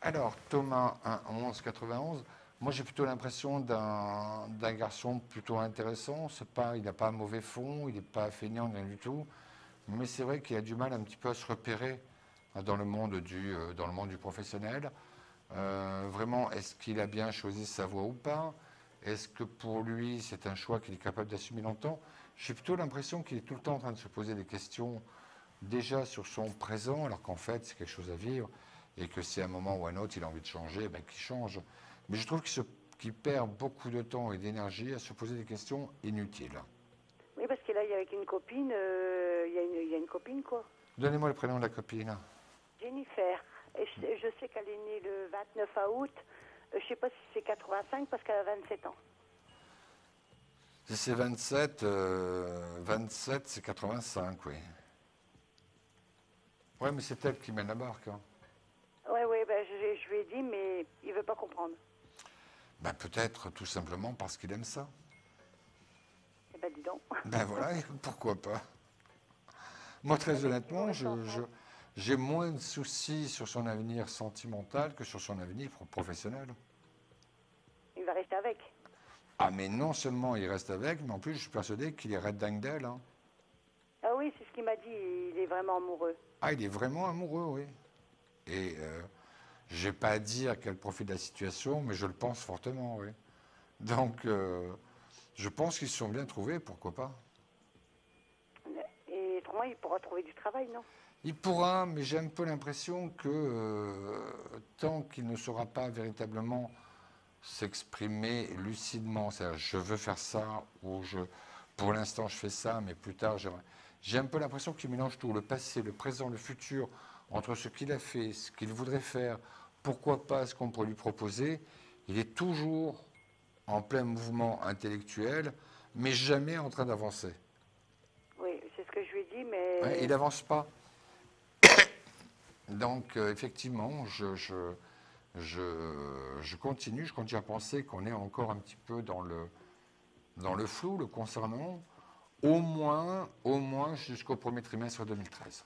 Alors, Thomas, 1-11-91, moi j'ai plutôt l'impression d'un garçon plutôt intéressant. Il n'a pas un mauvais fond, il n'est pas feignant, rien du tout. Mais c'est vrai qu'il a du mal un petit peu à se repérer dans le monde du professionnel. Vraiment, est-ce qu'il a bien choisi sa voie ou pas? Est-ce que pour lui, c'est un choix qu'il est capable d'assumer longtemps? J'ai plutôt l'impression qu'il est tout le temps en train de se poser des questions déjà sur son présent, alors qu'en fait, c'est quelque chose à vivre, et que si à un moment ou à un autre, il a envie de changer, qu'il change. Mais je trouve qu'il perd beaucoup de temps et d'énergie à se poser des questions inutiles. Oui, parce que là, il est avec une copine, il y a une copine, quoi. Donnez-moi le prénom de la copine. Jennifer. Et je sais qu'elle est née le 29 août. Je ne sais pas si c'est 85 parce qu'elle a 27 ans. Si c'est 27, c'est 85, oui. Ouais, mais c'est elle qui mène la barque. Hein. Oui, ben, je lui ai dit, mais il ne veut pas comprendre. Ben, peut-être tout simplement parce qu'il aime ça. Eh ben, dis donc. Ben voilà, pourquoi pas. Moi, très honnêtement, j'ai moins de soucis sur son avenir sentimental que sur son avenir professionnel. Il va rester avec. Ah, mais non seulement il reste avec, mais en plus, je suis persuadé qu'il est red dingue d'elle. Hein. Ah oui, c'est ce qu'il m'a dit. Il est vraiment amoureux. Ah, il est vraiment amoureux, oui. Et je n'ai pas à dire qu'elle profite de la situation, mais je le pense fortement, oui. Donc, je pense qu'ils se sont bien trouvés, pourquoi pas. Et autrement, il pourra trouver du travail, non? Il pourra, mais j'ai un peu l'impression que tant qu'il ne saura pas véritablement s'exprimer lucidement, c'est-à-dire je veux faire ça, ou pour l'instant je fais ça, mais plus tard j'aimerais. J'ai un peu l'impression qu'il mélange tout, le passé, le présent, le futur, entre ce qu'il a fait, ce qu'il voudrait faire, pourquoi pas ce qu'on pourrait lui proposer. Il est toujours en plein mouvement intellectuel, mais jamais en train d'avancer. Oui, c'est ce que je lui ai dit, mais... Ouais, il n'avance pas. Donc, effectivement, je continue à penser qu'on est encore un petit peu dans le flou le concernant, au moins jusqu'au premier trimestre 2013.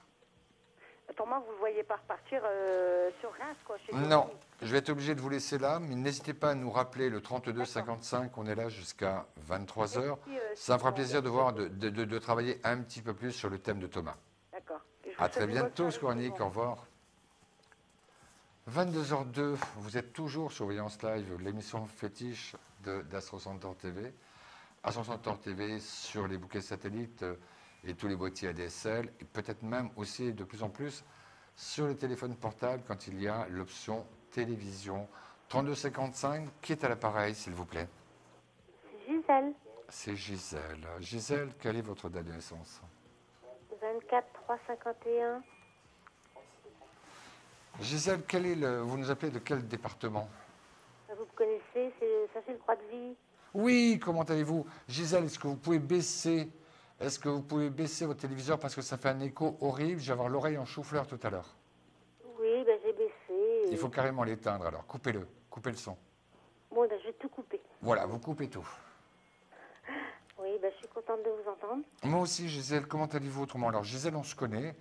Autrement, vous ne le voyez pas repartir sur Reims, quoi, chez Non, je vais être obligé de vous laisser là, mais n'hésitez pas à nous rappeler le 32 55, on est là jusqu'à 23h. Ça me fera plaisir de travailler un petit peu plus sur le thème de Thomas. D'accord. À très bientôt, Scornic, au revoir. 22h02, vous êtes toujours sur Voyance Live, l'émission fétiche d'Astro Centaure TV. Astro Centaure TV sur les bouquets satellites et tous les boîtiers ADSL, et peut-être même aussi de plus en plus sur les téléphones portables quand il y a l'option télévision. 3255, qui est à l'appareil, s'il vous plaît? Gisèle. C'est Gisèle. Gisèle, quelle est votre date de naissance? 24-3-51. Gisèle, vous nous appelez de quel département? Vous me connaissez, ça c'est le Croix de Vie. Oui, comment allez-vous? Gisèle, est-ce que vous pouvez baisser votre téléviseur parce que ça fait un écho horrible? Je vais avoir l'oreille en chou-fleur tout à l'heure. Oui, ben, j'ai baissé. Il faut carrément l'éteindre alors. Coupez le son. Bon, ben, je vais tout couper. Voilà, vous coupez tout. Oui, ben, je suis contente de vous entendre. Moi aussi, Gisèle, comment allez-vous autrement? Alors, Gisèle, on se connaît.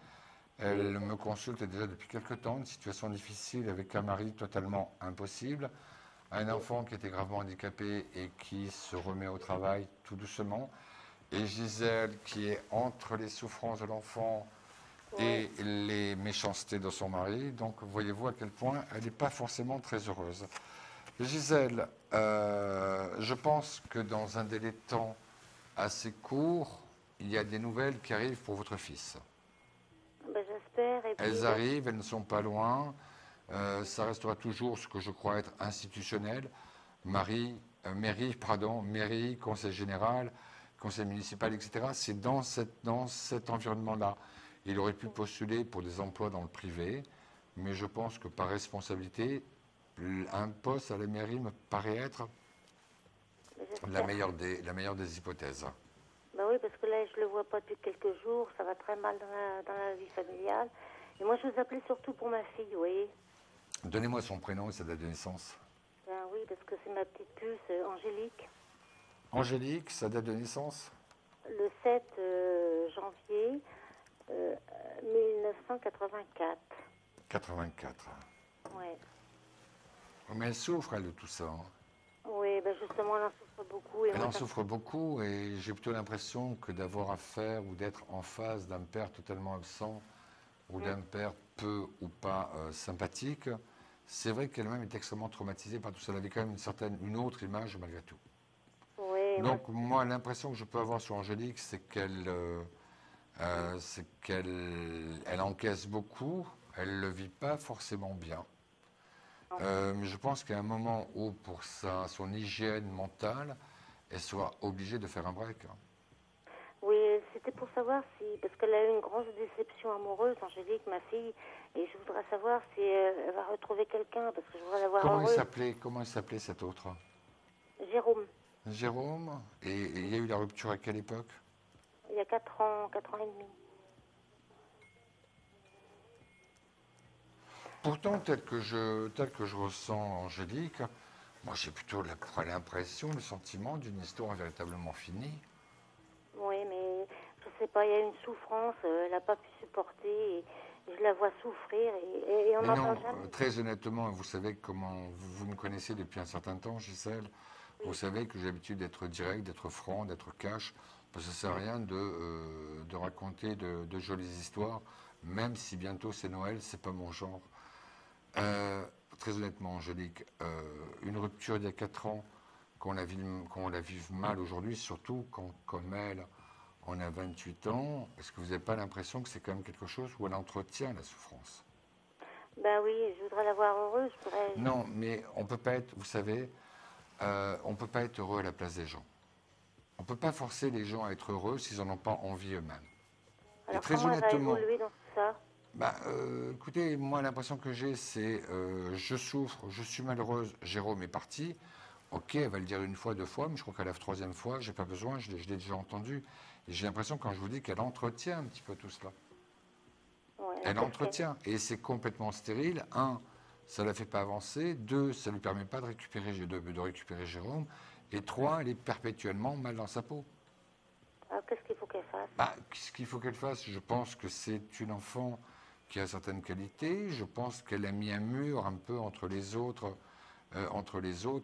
Elle me consulte déjà depuis quelque temps, une situation difficile avec un mari totalement impossible, un enfant qui était gravement handicapé et qui se remet au travail tout doucement, et Gisèle qui est entre les souffrances de l'enfant et les méchancetés de son mari. Donc, voyez-vous à quel point elle n'est pas forcément très heureuse. Gisèle, je pense que dans un délai de temps assez court, il y a des nouvelles qui arrivent pour votre fils. Ben, j'espère. Elles arrivent, elles ne sont pas loin. Ça restera toujours ce que je crois être institutionnel. Mairie, conseil général, conseil municipal, etc. C'est dans cet environnement-là. Il aurait pu postuler pour des emplois dans le privé, mais je pense que par responsabilité, un poste à la mairie me paraît être la meilleure des hypothèses. Ben oui, parce que là, je ne le vois pas depuis quelques jours. Ça va très mal dans la vie familiale. Et moi, je vous appelais surtout pour ma fille, oui. Donnez-moi son prénom et sa date de naissance. Ben oui, parce que c'est ma petite puce, Angélique. Angélique, sa date de naissance? Le 7 janvier 1984. 84. Oui. Mais elle souffre, elle, de tout ça. Hein. Oui, ben justement, elle en souffre beaucoup. Elle en souffre beaucoup et j'ai plutôt l'impression que d'avoir affaire ou d'être en face d'un père totalement absent ou d'un père peu ou pas sympathique, c'est vrai qu'elle-même est extrêmement traumatisée par tout ça. Elle avait quand même une autre image malgré tout. Oui, donc moi, l'impression que je peux avoir sur Angélique, c'est qu'elle encaisse beaucoup, elle ne le vit pas forcément bien. Mais je pense qu'à un moment où, pour son hygiène mentale, elle soit obligée de faire un break. Oui, c'était pour savoir si, parce qu'elle a eu une grosse déception amoureuse, Angélique, ma fille, et je voudrais savoir si elle va retrouver quelqu'un, parce que je voudrais l'avoir heureuse. Comment il s'appelait cet autre? Jérôme. Jérôme. Et il y a eu la rupture à quelle époque? Il y a 4 ans et demi. Pourtant, tel que je ressens Angélique, moi j'ai plutôt l'impression, le sentiment d'une histoire véritablement finie. Oui, mais je sais pas, il y a une souffrance, elle n'a pas pu supporter, et je la vois souffrir, et on Mais n'en non, parle jamais. très honnêtement, vous savez comment vous me connaissez depuis un certain temps, Gisèle. Vous savez que j'ai l'habitude d'être direct, d'être franc, d'être cash, parce que ça ne sert à rien de raconter de jolies histoires, même si bientôt c'est Noël, c'est pas mon genre. Très honnêtement, Angélique, une rupture d'il y a 4 ans, qu'on la vive mal aujourd'hui, surtout quand, comme elle, on a 28 ans, est-ce que vous n'avez pas l'impression que c'est quand même quelque chose où elle entretient la souffrance? Ben oui, je voudrais la voir heureuse, je pourrais... Non, mais on ne peut pas être, vous savez, on ne peut pas être heureux à la place des gens. On ne peut pas forcer les gens à être heureux s'ils n'en ont pas envie eux-mêmes. Et Alors très comment elle va honnêtement, évoluer dans tout ça? écoutez, moi l'impression que j'ai, c'est je souffre, je suis malheureuse, Jérôme est parti. Ok, elle va le dire une fois, 2 fois, mais je crois qu'à la 3e fois, j'ai pas besoin, je l'ai déjà entendu. Et j'ai l'impression quand je vous dis qu'elle entretient un petit peu tout cela. Ouais, Elle parce entretient, et c'est complètement stérile. 1, ça ne la fait pas avancer. 2, ça ne lui permet pas de récupérer Jérôme. Et 3, elle est perpétuellement mal dans sa peau. Alors qu'est-ce qu'il faut qu'elle fasse? Qu'est-ce qu'il faut qu'elle fasse? Je pense que c'est une enfant qui a certaines qualités. Je pense qu'elle a mis un mur un peu entre les autres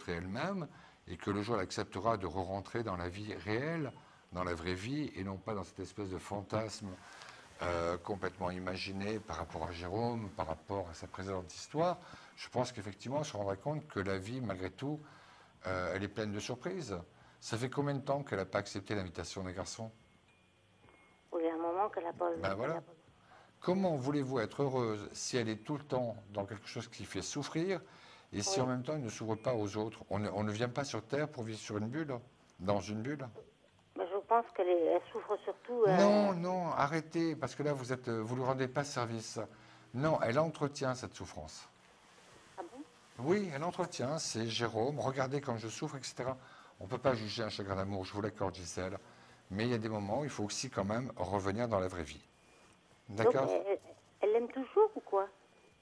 et elle-même, et que le jour elle acceptera de re-rentrer dans la vie réelle, dans la vraie vie, et non pas dans cette espèce de fantasme complètement imaginé par rapport à Jérôme, par rapport à sa précédente histoire. Je pense qu'effectivement, on se rendra compte que la vie, malgré tout, elle est pleine de surprises. Ça fait combien de temps qu'elle n'a pas accepté l'invitation des garçons? Oui, il y a un moment qu'elle n'a pas... Voilà. Comment voulez-vous être heureuse si elle est tout le temps dans quelque chose qui fait souffrir et si en même temps elle ne s'ouvre pas aux autres? On ne vient pas sur Terre pour vivre sur une bulle, dans une bulle. Je pense elle souffre surtout... Non, arrêtez, parce que là vous lui rendez pas service. Non, elle entretient cette souffrance. Ah bon? Oui, elle entretient, c'est Jérôme, regardez comme je souffre, etc. On ne peut pas juger un chagrin d'amour, je vous l'accorde, Gisèle. Mais il y a des moments où il faut aussi quand même revenir dans la vraie vie. D'accord? Elle l'aime toujours ou quoi?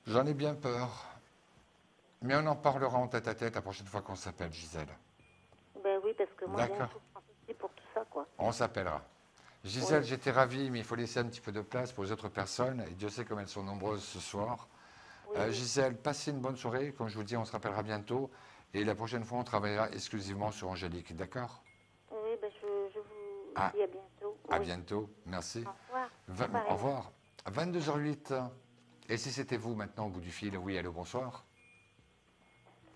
J'en ai bien peur. Mais on en parlera en tête-à-tête la prochaine fois qu'on s'appelle, Gisèle. Ben oui, parce que moi, j'ai une D'accord. souffrance aussi pour tout ça, quoi. On s'appellera. Gisèle, j'étais ravi, mais il faut laisser un petit peu de place pour les autres personnes. Et Dieu sait comme elles sont nombreuses ce soir. Gisèle, passez une bonne soirée. Comme je vous dis, on se rappellera bientôt. Et la prochaine fois, on travaillera exclusivement sur Angélique. D'accord? Oui, je vous dis à bientôt. À bientôt. Merci. Au revoir. Au revoir. 22h08. Et si c'était vous maintenant au bout du fil? Oui, allô, bonsoir.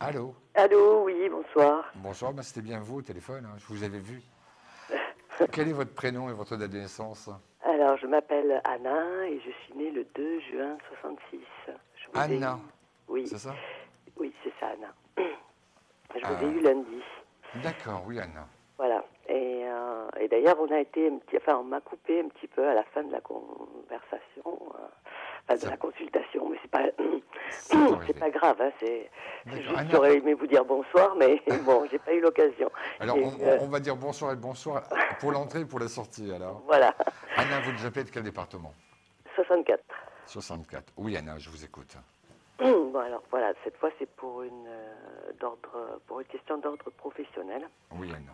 Allô? Allô, oui, bonsoir. Bonsoir, c'était bien vous au téléphone, je vous avais vu. Quel est votre prénom et votre date de naissance? Alors, je m'appelle Anna et je suis née le 2 juin 66. Anna? Oui. C'est ça? Oui, c'est ça, Anna. Je vous ai eu lundi. D'accord, oui, Anna. Voilà. Et d'ailleurs, on m'a coupé un petit peu à la fin de la conversation, de la consultation, mais c'est pas grave, hein, c'est juste que j'aurais aimé vous dire bonsoir, mais bon, j'ai pas eu l'occasion. Alors, on va dire bonsoir et bonsoir pour l'entrée et pour la sortie, alors. Voilà. Anna, vous nous appelez de quel département? 64. 64. Oui, Anna, je vous écoute. Bon, alors voilà, cette fois c'est pour une question d'ordre professionnel. Oui, Anna.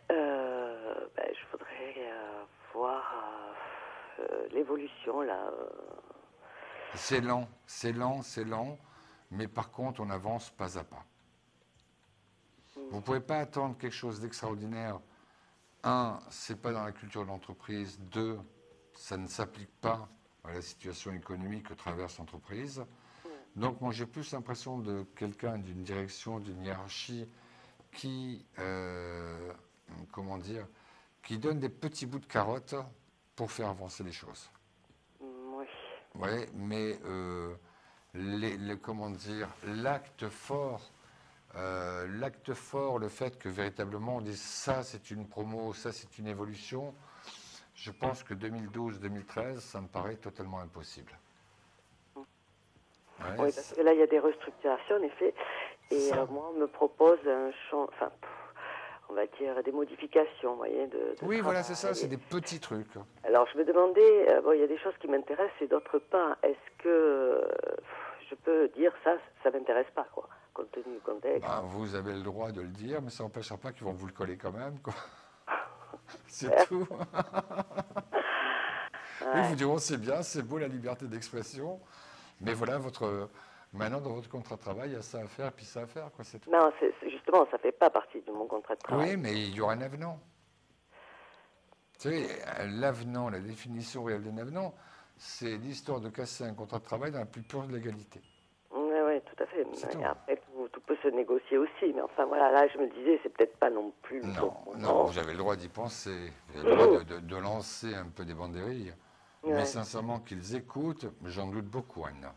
Je voudrais voir l'évolution là. C'est lent, mais par contre on avance pas à pas. Vous ne pouvez pas attendre quelque chose d'extraordinaire. 1, c'est pas dans la culture de l'entreprise. 2, ça ne s'applique pas à la situation économique que traverse l'entreprise. Donc moi j'ai plus l'impression de quelqu'un d'une direction, d'une hiérarchie qui, qui donne des petits bouts de carottes pour faire avancer les choses. Oui. Oui, mais l'acte fort, le fait que véritablement on dise ça c'est une promo, ça c'est une évolution, je pense que 2012-2013, ça me paraît totalement impossible. Ouais, oui, parce que là, il y a des restructurations, en effet. Et moi, on me propose on va dire, des modifications, vous voyez, oui, voilà, c'est ça, c'est des petits trucs. Alors, je me demandais, il y a des choses qui m'intéressent et d'autres pas. Est-ce que je je peux dire ça m'intéresse pas, quoi, compte tenu du contexte. Ben, vous avez le droit de le dire, mais ça n'empêchera pas qu'ils vont vous le coller quand même, quoi. C'est tout. Ils vous diront, c'est bien, c'est beau la liberté d'expression, mais voilà, maintenant, dans votre contrat de travail, il y a ça à faire, puis ça à faire, quoi, c'est tout. Non, justement, ça fait pas partie de mon contrat de travail. Oui, mais il y aura un avenant. Vous savez, l'avenant, la définition réelle d'un avenant, c'est l'histoire de casser un contrat de travail dans la plus pure légalité. Oui, tout à fait. Mais après, tout peut se négocier aussi. Mais enfin, voilà, là, je me disais, c'est peut-être pas non plus... Non, vous avez le droit d'y penser. Vous avez le droit de lancer un peu des banderilles. Ouais. Mais sincèrement, qu'ils écoutent, j'en doute beaucoup, Anna.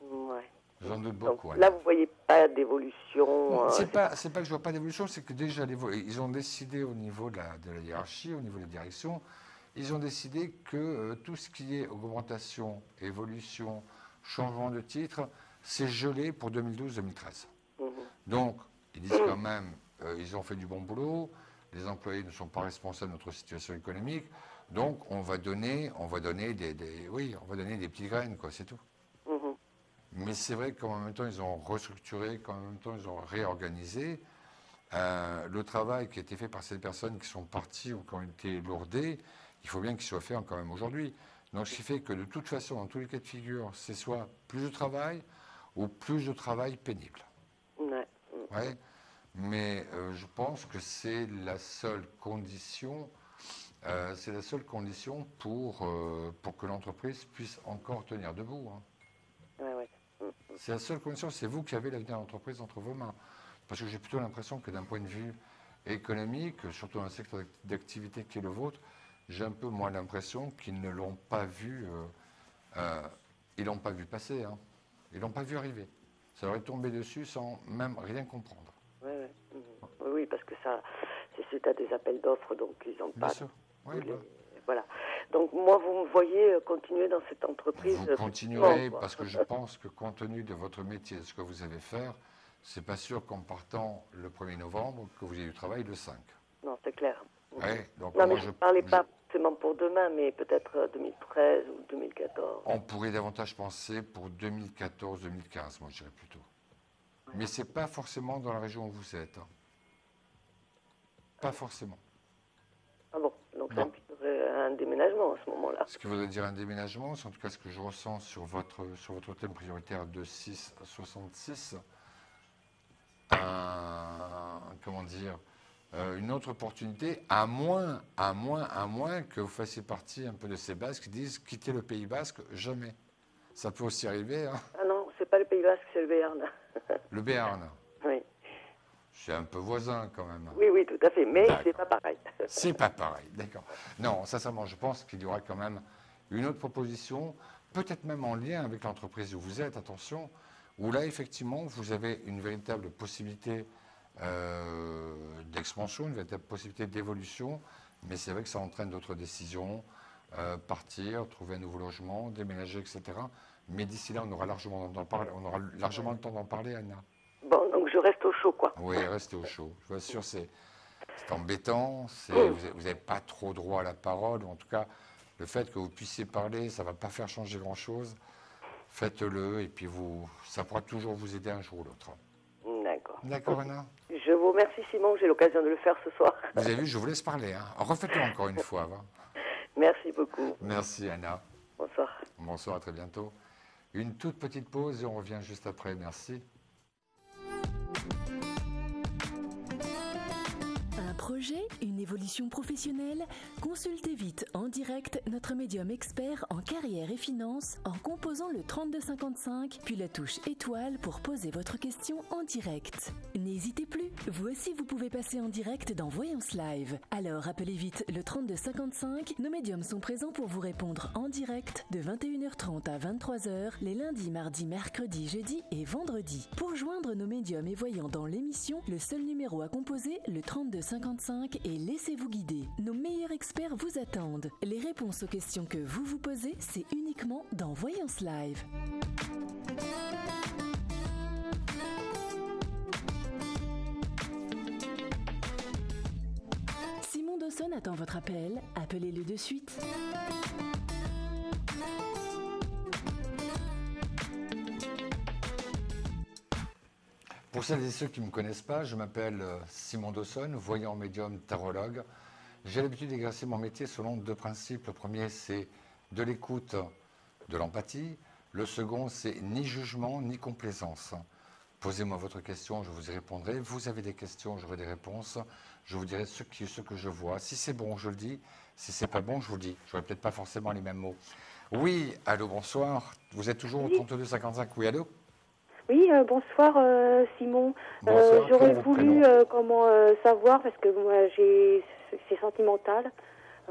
Ouais. J'en doute beaucoup. Donc, là, vous ne voyez pas d'évolution. C'est pas que je ne vois pas d'évolution, c'est que déjà, ils ont décidé au niveau de la hiérarchie, au niveau de la direction, ils ont décidé que tout ce qui est augmentation, évolution, changement de titre, c'est gelé pour 2012-2013. Donc, ils disent quand même, ils ont fait du bon boulot, les employés ne sont pas responsables de notre situation économique, donc on va donner des petites graines, quoi, c'est tout. Mais c'est vrai qu'en même temps, ils ont restructuré, qu'en même temps, ils ont réorganisé. Le travail qui a été fait par ces personnes qui sont parties ou qui ont été lourdées, il faut bien qu'il soit fait quand même aujourd'hui. Donc, ce qui fait que de toute façon, dans tous les cas de figure, c'est soit plus de travail ou plus de travail pénible. Ouais. Mais je pense que c'est la seule condition, pour que l'entreprise puisse encore tenir debout. Hein. C'est la seule condition, c'est vous qui avez l'avenir de l'entreprise entre vos mains. Parce que j'ai plutôt l'impression que d'un point de vue économique, surtout dans le secteur d'activité qui est le vôtre, j'ai un peu moins l'impression qu'ils ne l'ont pas vu, ils l'ont pas vu passer, hein. Ils l'ont pas vu arriver. Ça leur est tombé dessus sans même rien comprendre. Oui, parce que ça, c'est à des appels d'offres, donc ils n'ont pas. Voilà. Donc moi, vous me voyez continuer dans cette entreprise. Vous continuerez parce que je pense que compte tenu de votre métier, de ce que vous avez faire, c'est pas sûr qu'en partant le 1er novembre, que vous ayez du travail le 5. Non, c'est clair. Ouais, donc non, mais je ne parlais pas forcément pour demain, mais peut-être 2013 ou 2014. On pourrait davantage penser pour 2014-2015, moi je dirais plutôt. Mais ce n'est pas forcément dans la région où vous êtes. Hein. Pas forcément. Ah bon, donc ça impliquerait un déménagement à ce moment-là. Ce qui voudrait dire un déménagement, c'est en tout cas ce que je ressens sur votre thème prioritaire de 6 à 66. Une autre opportunité, à moins que vous fassiez partie un peu de ces Basques qui disent quitter le Pays Basque, jamais. Ça peut aussi arriver. Hein. Ah non, c'est pas le Pays Basque, c'est le Béarn. Le Béarn. Oui. C'est un peu voisin quand même. Oui, tout à fait, mais c'est pas pareil. C'est pas pareil, d'accord. Non, sincèrement, je pense qu'il y aura quand même une autre proposition, peut-être même en lien avec l'entreprise où vous êtes, attention, où là, effectivement, vous avez une véritable possibilité d'expansion, une véritable possibilité d'évolution, mais c'est vrai que ça entraîne d'autres décisions, partir, trouver un nouveau logement, déménager, etc. Mais d'ici là, on aura largement le temps d'en parler, Anna. Bon, donc je reste au chaud, quoi. Oui, restez au chaud. Je vous assure, c'est embêtant, vous n'avez pas trop droit à la parole, ou en tout cas, le fait que vous puissiez parler, ça ne va pas faire changer grand-chose. Faites-le, et puis ça pourra toujours vous aider un jour ou l'autre. D'accord. D'accord, Anna. Je vous remercie, Simon, j'ai l'occasion de le faire ce soir. Vous avez vu, je vous laisse parler. Hein. Refaites-le encore une fois. Hein. Merci beaucoup. Merci, Anna. Bonsoir. Bonsoir, à très bientôt. Une toute petite pause et on revient juste après. Merci. Un projet, une évolution professionnelle? Consultez vite en direct notre médium expert en carrière et finance en composant le 3255 puis la touche étoile pour poser votre question en direct. N'hésitez plus, vous aussi vous pouvez passer en direct dans Voyance Live. Alors appelez vite le 3255, nos médiums sont présents pour vous répondre en direct de 21h30 à 23h les lundis, mardis, mercredis, jeudis et vendredis. Pour joindre nos médiums et voyants dans l'émission, le seul numéro à composer, le 3255 et laissez-vous guider. Nos meilleurs experts vous attendent. Les réponses aux questions que vous vous posez, c'est uniquement dans Voyance Live. Simon Dawson attend votre appel. Appelez-le de suite. Pour celles et ceux qui ne me connaissent pas, je m'appelle Simon Dawson, voyant médium tarologue. J'ai l'habitude d'exercer mon métier selon 2 principes. Le premier, c'est de l'écoute, de l'empathie. Le second, c'est ni jugement, ni complaisance. Posez-moi votre question, je vous y répondrai. Vous avez des questions, j'aurai des réponses. Je vous dirai ce que je vois. Si c'est bon, je le dis. Si c'est pas bon, je vous le dis. Je n'aurai peut-être pas forcément les mêmes mots. Oui, allô, bonsoir. Vous êtes toujours au 32 55. Oui, allô? Oui, bonsoir Simon. Bonsoir, J'aurais comment vous voulu prénom savoir, parce que moi c'est sentimental.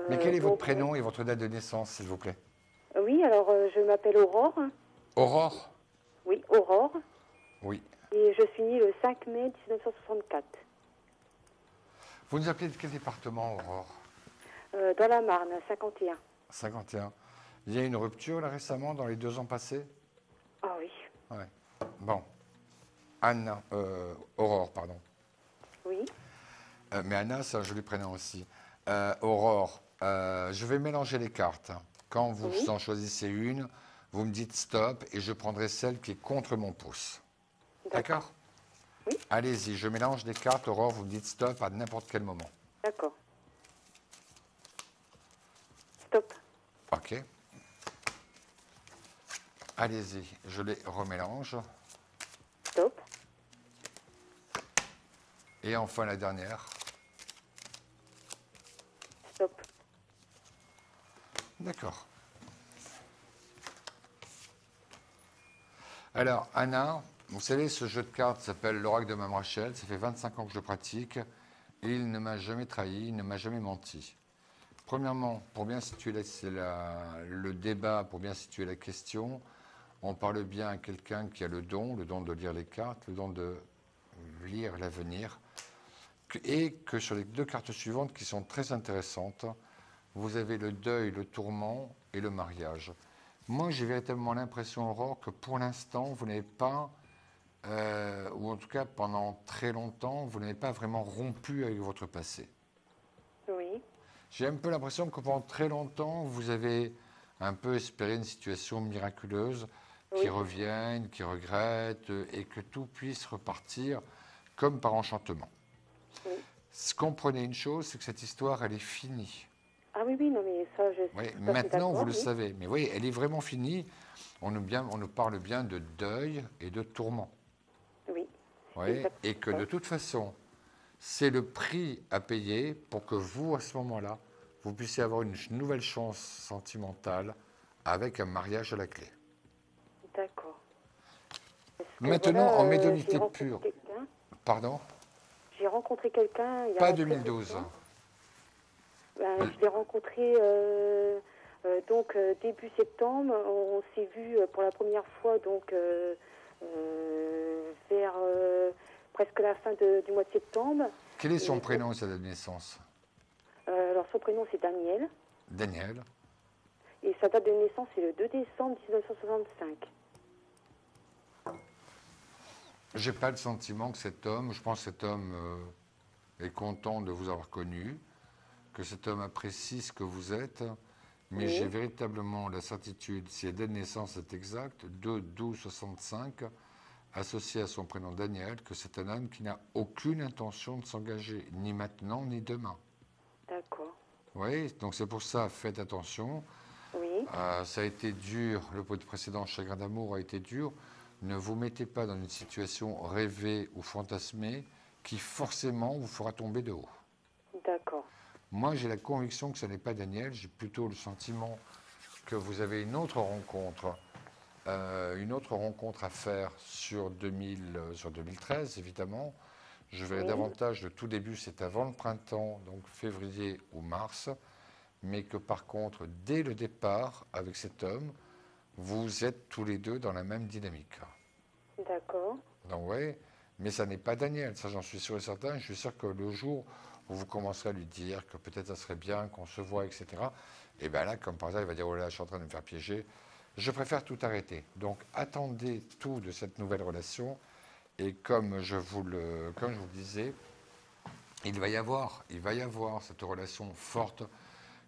Mais quel est votre donc, prénom et votre date de naissance, s'il vous plaît? Oui, alors je m'appelle Aurore. Aurore? Oui, Aurore. Oui. Et je suis née le 5 mai 1964. Vous nous appelez de quel département, Aurore? Dans la Marne, 51. 51. Il y a une rupture là récemment, dans les 2 ans passés? Ah oui. Ouais. Bon. Anna, Aurore, pardon. Oui. Mais Anna, c'est un joli prénom aussi. Aurore, je vais mélanger les cartes. Quand vous en choisissez une, vous me dites stop et je prendrai celle qui est contre mon pouce. D'accord? Oui. Allez-y, je mélange des cartes, Aurore, vous me dites stop à n'importe quel moment. D'accord. Stop. Ok. Allez-y, je les remélange. Stop. Et enfin la dernière. Stop. D'accord. Alors, Anna, vous savez, ce jeu de cartes s'appelle l'oracle de Mme Rachel. Ça fait 25 ans que je le pratique. Et il ne m'a jamais trahi, il ne m'a jamais menti. Premièrement, pour bien situer le débat, pour bien situer la question, on parle bien à quelqu'un qui a le don de lire les cartes, le don de lire l'avenir. Et que sur les 2 cartes suivantes qui sont très intéressantes, vous avez le deuil, le tourment et le mariage. Moi, j'ai véritablement l'impression, Aurore, que pour l'instant, vous n'avez pas, ou en tout cas pendant très longtemps, vous n'avez pas vraiment rompu avec votre passé. Oui. J'ai un peu l'impression que pendant très longtemps, vous avez un peu espéré une situation miraculeuse qui revienne, qui regrette, et que tout puisse repartir comme par enchantement. Oui. Comprenez une chose, c'est que cette histoire, elle est finie. Ah oui, non, mais ça, je suis Oui, tout à fait maintenant, vous d'accord, le savez. Mais oui, elle est vraiment finie. On nous parle bien de deuil et de tourment. Oui. Oui, et que de toute façon, c'est le prix à payer pour que vous, à ce moment-là, vous puissiez avoir une nouvelle chance sentimentale avec un mariage à la clé. D'accord. Maintenant, en médiumnité pure. Pardon? J'ai rencontré quelqu'un il y a... Pas 2012. Je l'ai rencontré donc début septembre. On s'est vu pour la première fois donc vers presque la fin du mois de septembre. Quel est son prénom et sa date de naissance? Alors son prénom c'est Daniel. Daniel. Et sa date de naissance c'est le 2 décembre 1965. J'ai pas le sentiment que cet homme, je pense que cet homme est content de vous avoir connu, que cet homme apprécie ce que vous êtes, mais j'ai véritablement la certitude, si la date de naissance est exacte, 2/12/65, associé à son prénom Daniel, que c'est un homme qui n'a aucune intention de s'engager, ni maintenant, ni demain. D'accord. Oui, donc c'est pour ça, faites attention. Oui. Ça a été dur, le précédent chagrin d'amour a été dur. Ne vous mettez pas dans une situation rêvée ou fantasmée qui forcément vous fera tomber de haut. D'accord. Moi, j'ai la conviction que ce n'est pas Daniel. J'ai plutôt le sentiment que vous avez une autre rencontre à faire sur 2013, évidemment. Je verrai davantage, le tout début, c'est avant le printemps, donc février ou mars, mais que par contre, dès le départ, avec cet homme, vous êtes tous les 2 dans la même dynamique. D'accord. Donc oui, mais ça n'est pas Daniel, ça j'en suis sûr et certain. Je suis sûr que le jour où vous commencerez à lui dire que peut-être ça serait bien qu'on se voit, etc., et bien là, comme par hasard, il va dire « Oh là, je suis en train de me faire piéger ». Je préfère tout arrêter. Donc attendez tout de cette nouvelle relation. Et comme je vous le disais, il va y avoir cette relation forte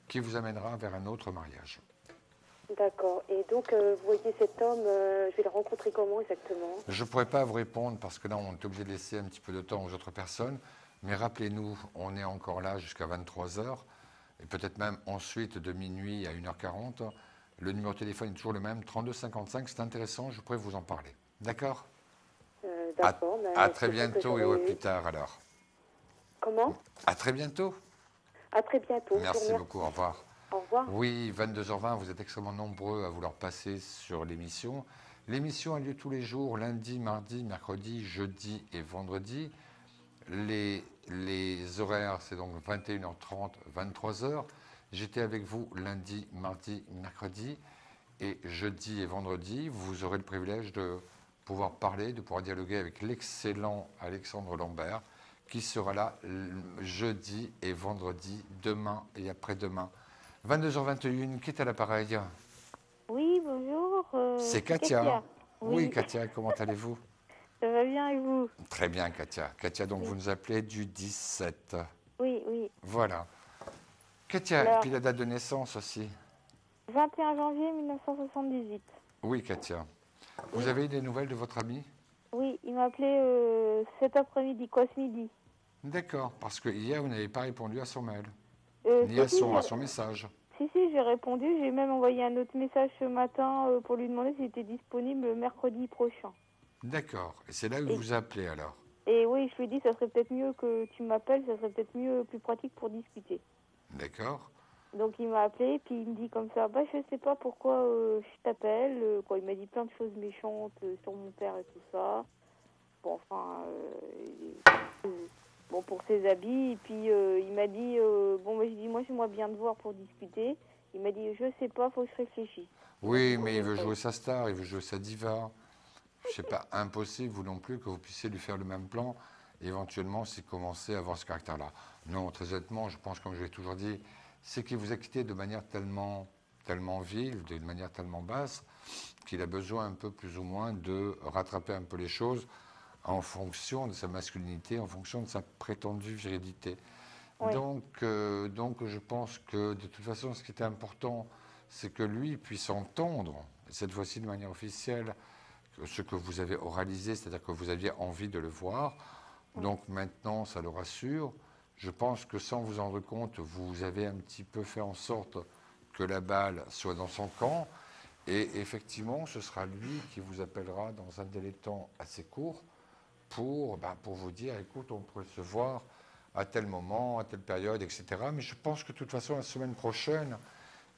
qui vous amènera vers un autre mariage. D'accord. Et donc, vous voyez cet homme, je vais le rencontrer comment exactement? Je ne pourrais pas vous répondre parce que là, on est obligé de laisser un petit peu de temps aux autres personnes. Mais rappelez-nous, on est encore là jusqu'à 23 heures et peut-être même ensuite de minuit à 1h40. Le numéro de téléphone est toujours le même, 32 55. C'est intéressant, je pourrais vous en parler. D'accord? D'accord. À très bientôt et au plus tard alors. Comment? À très bientôt. À très bientôt. Merci beaucoup, au revoir. Au revoir. Oui, 22h20, vous êtes extrêmement nombreux à vouloir passer sur l'émission. L'émission a lieu tous les jours, lundi, mardi, mercredi, jeudi et vendredi. Les horaires, c'est donc 21h30, 23h. J'étais avec vous lundi, mardi, mercredi et jeudi et vendredi. Vous aurez le privilège de pouvoir parler, de pouvoir dialoguer avec l'excellent Alexandre Lambert qui sera là jeudi et vendredi, demain et après-demain. 22h21, qui est à l'appareil? Oui, bonjour. C'est Katia. Oui, Katia, comment allez-vous? Ça va bien et vous? Très bien, Katia. Katia, donc vous nous appelez du 17. Oui, oui. Voilà. Katia, Alors, et puis la date de naissance aussi. 21 janvier 1978. Oui, Katia. Vous avez eu des nouvelles de votre ami? Oui, il m'a appelé cet après-midi, quoi, ce midi. D'accord, parce que hier, vous n'avez pas répondu à son mail, ni Si, à si, son message. Si, j'ai répondu. J'ai même envoyé un autre message ce matin pour lui demander s'il était disponible mercredi prochain. D'accord. Et c'est là où vous appelez alors? Et oui, je lui ai dit, ça serait peut-être mieux que tu m'appelles, ça serait peut-être mieux, plus pratique pour discuter. D'accord. Donc il m'a appelé, puis il me dit comme ça, bah je sais pas pourquoi je t'appelle, quoi. Il m'a dit plein de choses méchantes sur mon père et tout ça. Bon, enfin, bon pour ses habits. Et puis il m'a dit, bon, j'ai dit, moi j'aimerais bien te voir pour discuter. Il m'a dit, je sais pas, faut que je réfléchisse. Oui, mais il veut jouer sa star, il veut jouer sa diva. C'est pas impossible, vous non plus, que vous puissiez lui faire le même plan, éventuellement, s'il commençait à avoir ce caractère-là. Non, très honnêtement, je pense, comme je l'ai toujours dit, c'est qu'il vous a quitté de manière tellement vile, de manière tellement basse, qu'il a besoin un peu plus ou moins de rattraper un peu les choses en fonction de sa masculinité, en fonction de sa prétendue virilité. Oui. Donc, je pense que de toute façon, ce qui était important, c'est que lui puisse entendre, cette fois-ci de manière officielle, ce que vous avez oralisé, c'est-à-dire que vous aviez envie de le voir. Oui. Donc maintenant, ça le rassure. Je pense que sans vous en rendre compte, vous avez un petit peu fait en sorte que la balle soit dans son camp. Et effectivement, ce sera lui qui vous appellera dans un délai de temps assez court pour vous dire, écoute, on pourrait se voir à tel moment, à telle période, etc. Mais je pense que de toute façon, la semaine prochaine,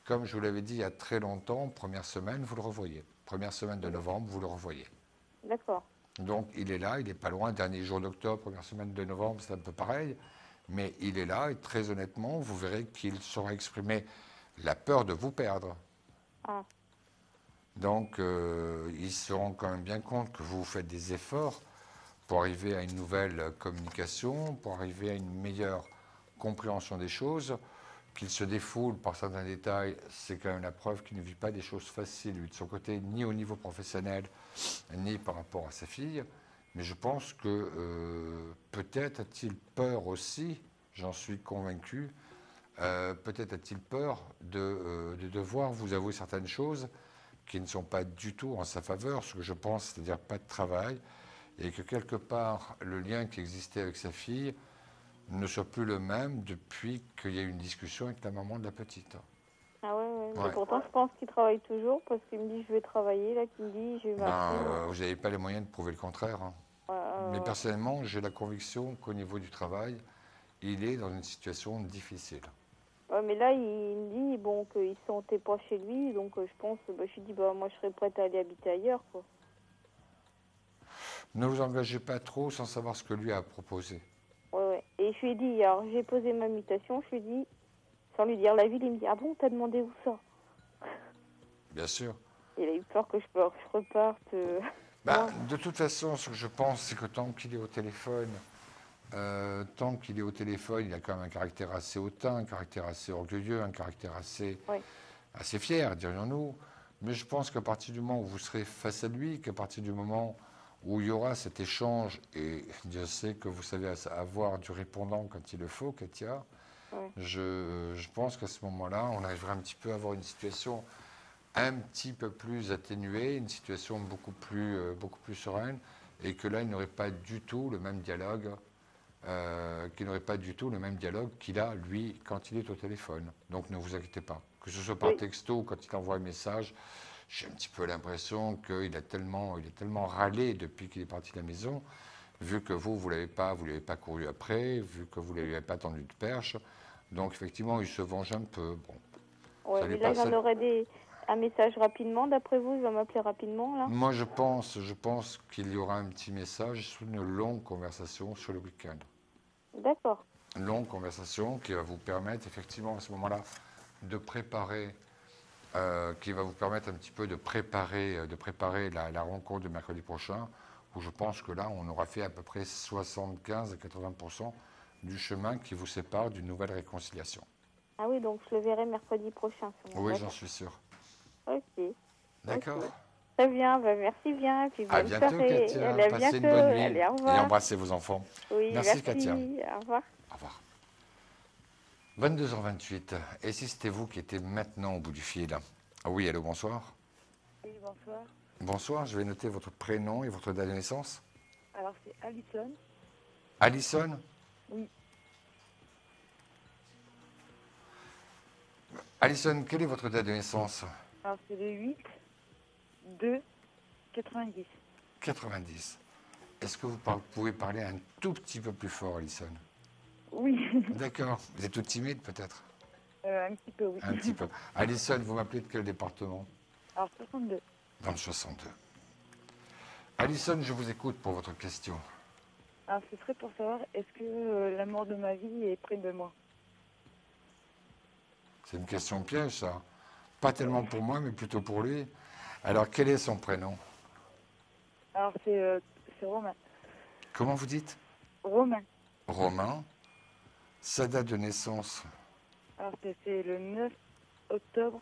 comme je vous l'avais dit il y a très longtemps, première semaine, vous le revoyez. Première semaine de novembre, vous le revoyez. D'accord. Donc, il est là, il n'est pas loin. Dernier jour d'octobre, première semaine de novembre, c'est un peu pareil. Mais il est là et très honnêtement, vous verrez qu'il saura exprimer la peur de vous perdre. Ah. Donc, ils se rendent quand même bien compte que vous faites des efforts pour arriver à une nouvelle communication, pour arriver à une meilleure compréhension des choses. Qu'il se défoule par certains détails, c'est quand même la preuve qu'il ne vit pas des choses faciles, lui, de son côté, ni au niveau professionnel, ni par rapport à sa fille. Mais je pense que peut-être a-t-il peur aussi, j'en suis convaincu, peut-être a-t-il peur de devoir vous avouer certaines choses qui ne sont pas du tout en sa faveur, ce que je pense, c'est-à-dire pas de travail, et que quelque part, le lien qui existait avec sa fille ne soit plus le même depuis qu'il y a eu une discussion avec la maman de la petite. Ah ouais. Mais pourtant, je pense qu'il travaille toujours parce qu'il me dit je vais travailler, là, qu'il me dit je vais m'arrêter. Vous n'avez pas les moyens de prouver le contraire. Hein. Mais personnellement, j'ai la conviction qu'au niveau du travail, il est dans une situation difficile. Ouais, mais là, il me dit bon, qu'il ne se sentait pas chez lui, donc je pense, je lui dis moi je serais prête à aller habiter ailleurs, quoi. Ne vous engagez pas trop sans savoir ce que lui a proposé. Ouais. Et je lui ai dit, alors j'ai posé ma mutation, je lui ai dit, sans lui dire la ville, il me dit, ah bon, t'as demandé où ça? Bien sûr. Il a eu peur que je reparte. De toute façon, ce que je pense, c'est que tant qu'il est au téléphone, il a quand même un caractère assez hautain, un caractère assez orgueilleux, un caractère assez fier, dirions-nous. Mais je pense qu'à partir du moment où vous serez face à lui, qu'à partir du moment où il y aura cet échange, et Dieu sait que vous savez avoir du répondant quand il le faut, Katia, je pense qu'à ce moment-là, on arrivera un petit peu à avoir une situation un petit peu plus atténuée, une situation beaucoup plus sereine, et que là, il n'aurait pas du tout le même dialogue, qu'il a, lui, quand il est au téléphone. Donc ne vous inquiétez pas. Que ce soit par texto ou quand il envoie un message, j'ai un petit peu l'impression qu'il est tellement râlé depuis qu'il est parti de la maison, vu que vous l'avez pas couru après, vu que vous ne l'avez pas tendu de perche. Donc effectivement, il se venge un peu. Bon, Ouais, mais là, j'en aurai un message rapidement. D'après vous, il va m'appeler rapidement, là? Moi, je pense qu'il y aura un petit message sur une longue conversation sur le week-end. D'accord. Une longue conversation qui va vous permettre effectivement à ce moment-là de préparer, qui va vous permettre un petit peu de préparer la rencontre de mercredi prochain, où je pense que là, on aura fait à peu près 75 à 80% du chemin qui vous sépare d'une nouvelle réconciliation. Ah oui, donc je le verrai mercredi prochain. Oui, j'en suis sûr. Ok. D'accord. Okay. Très bien, merci bien. Et puis à bonne bientôt, soirée. Katia. Allez, Passez une bientôt. bonne nuit. Allez, au revoir. Et embrassez vos enfants. Oui, merci, Katia. Au revoir. Au revoir. 22h28. Et si c'était vous qui étiez maintenant au bout du fil? Oui, allô, bonsoir. Oui, bonsoir. Bonsoir, je vais noter votre prénom et votre date de naissance. Alors, c'est Alison. Alison? Oui. Alison, quelle est votre date de naissance? Alors, c'est le 8 2 90. 90. Est-ce que vous pouvez parler un tout petit peu plus fort, Alison? Oui. D'accord. Vous êtes toute timide, peut-être? Un petit peu, oui. Un petit peu. Alison, vous m'appelez de quel département? Alors, 62. Dans le 62. Alison, je vous écoute pour votre question. Alors, ce serait pour savoir, est-ce que l'amour de ma vie est près de moi? C'est une question piège, ça. Pas tellement pour moi, mais plutôt pour lui. Alors, quel est son prénom? Alors, c'est Romain. Comment vous dites? Romain. Romain. Sa date de naissance? Alors, c'est le 9 octobre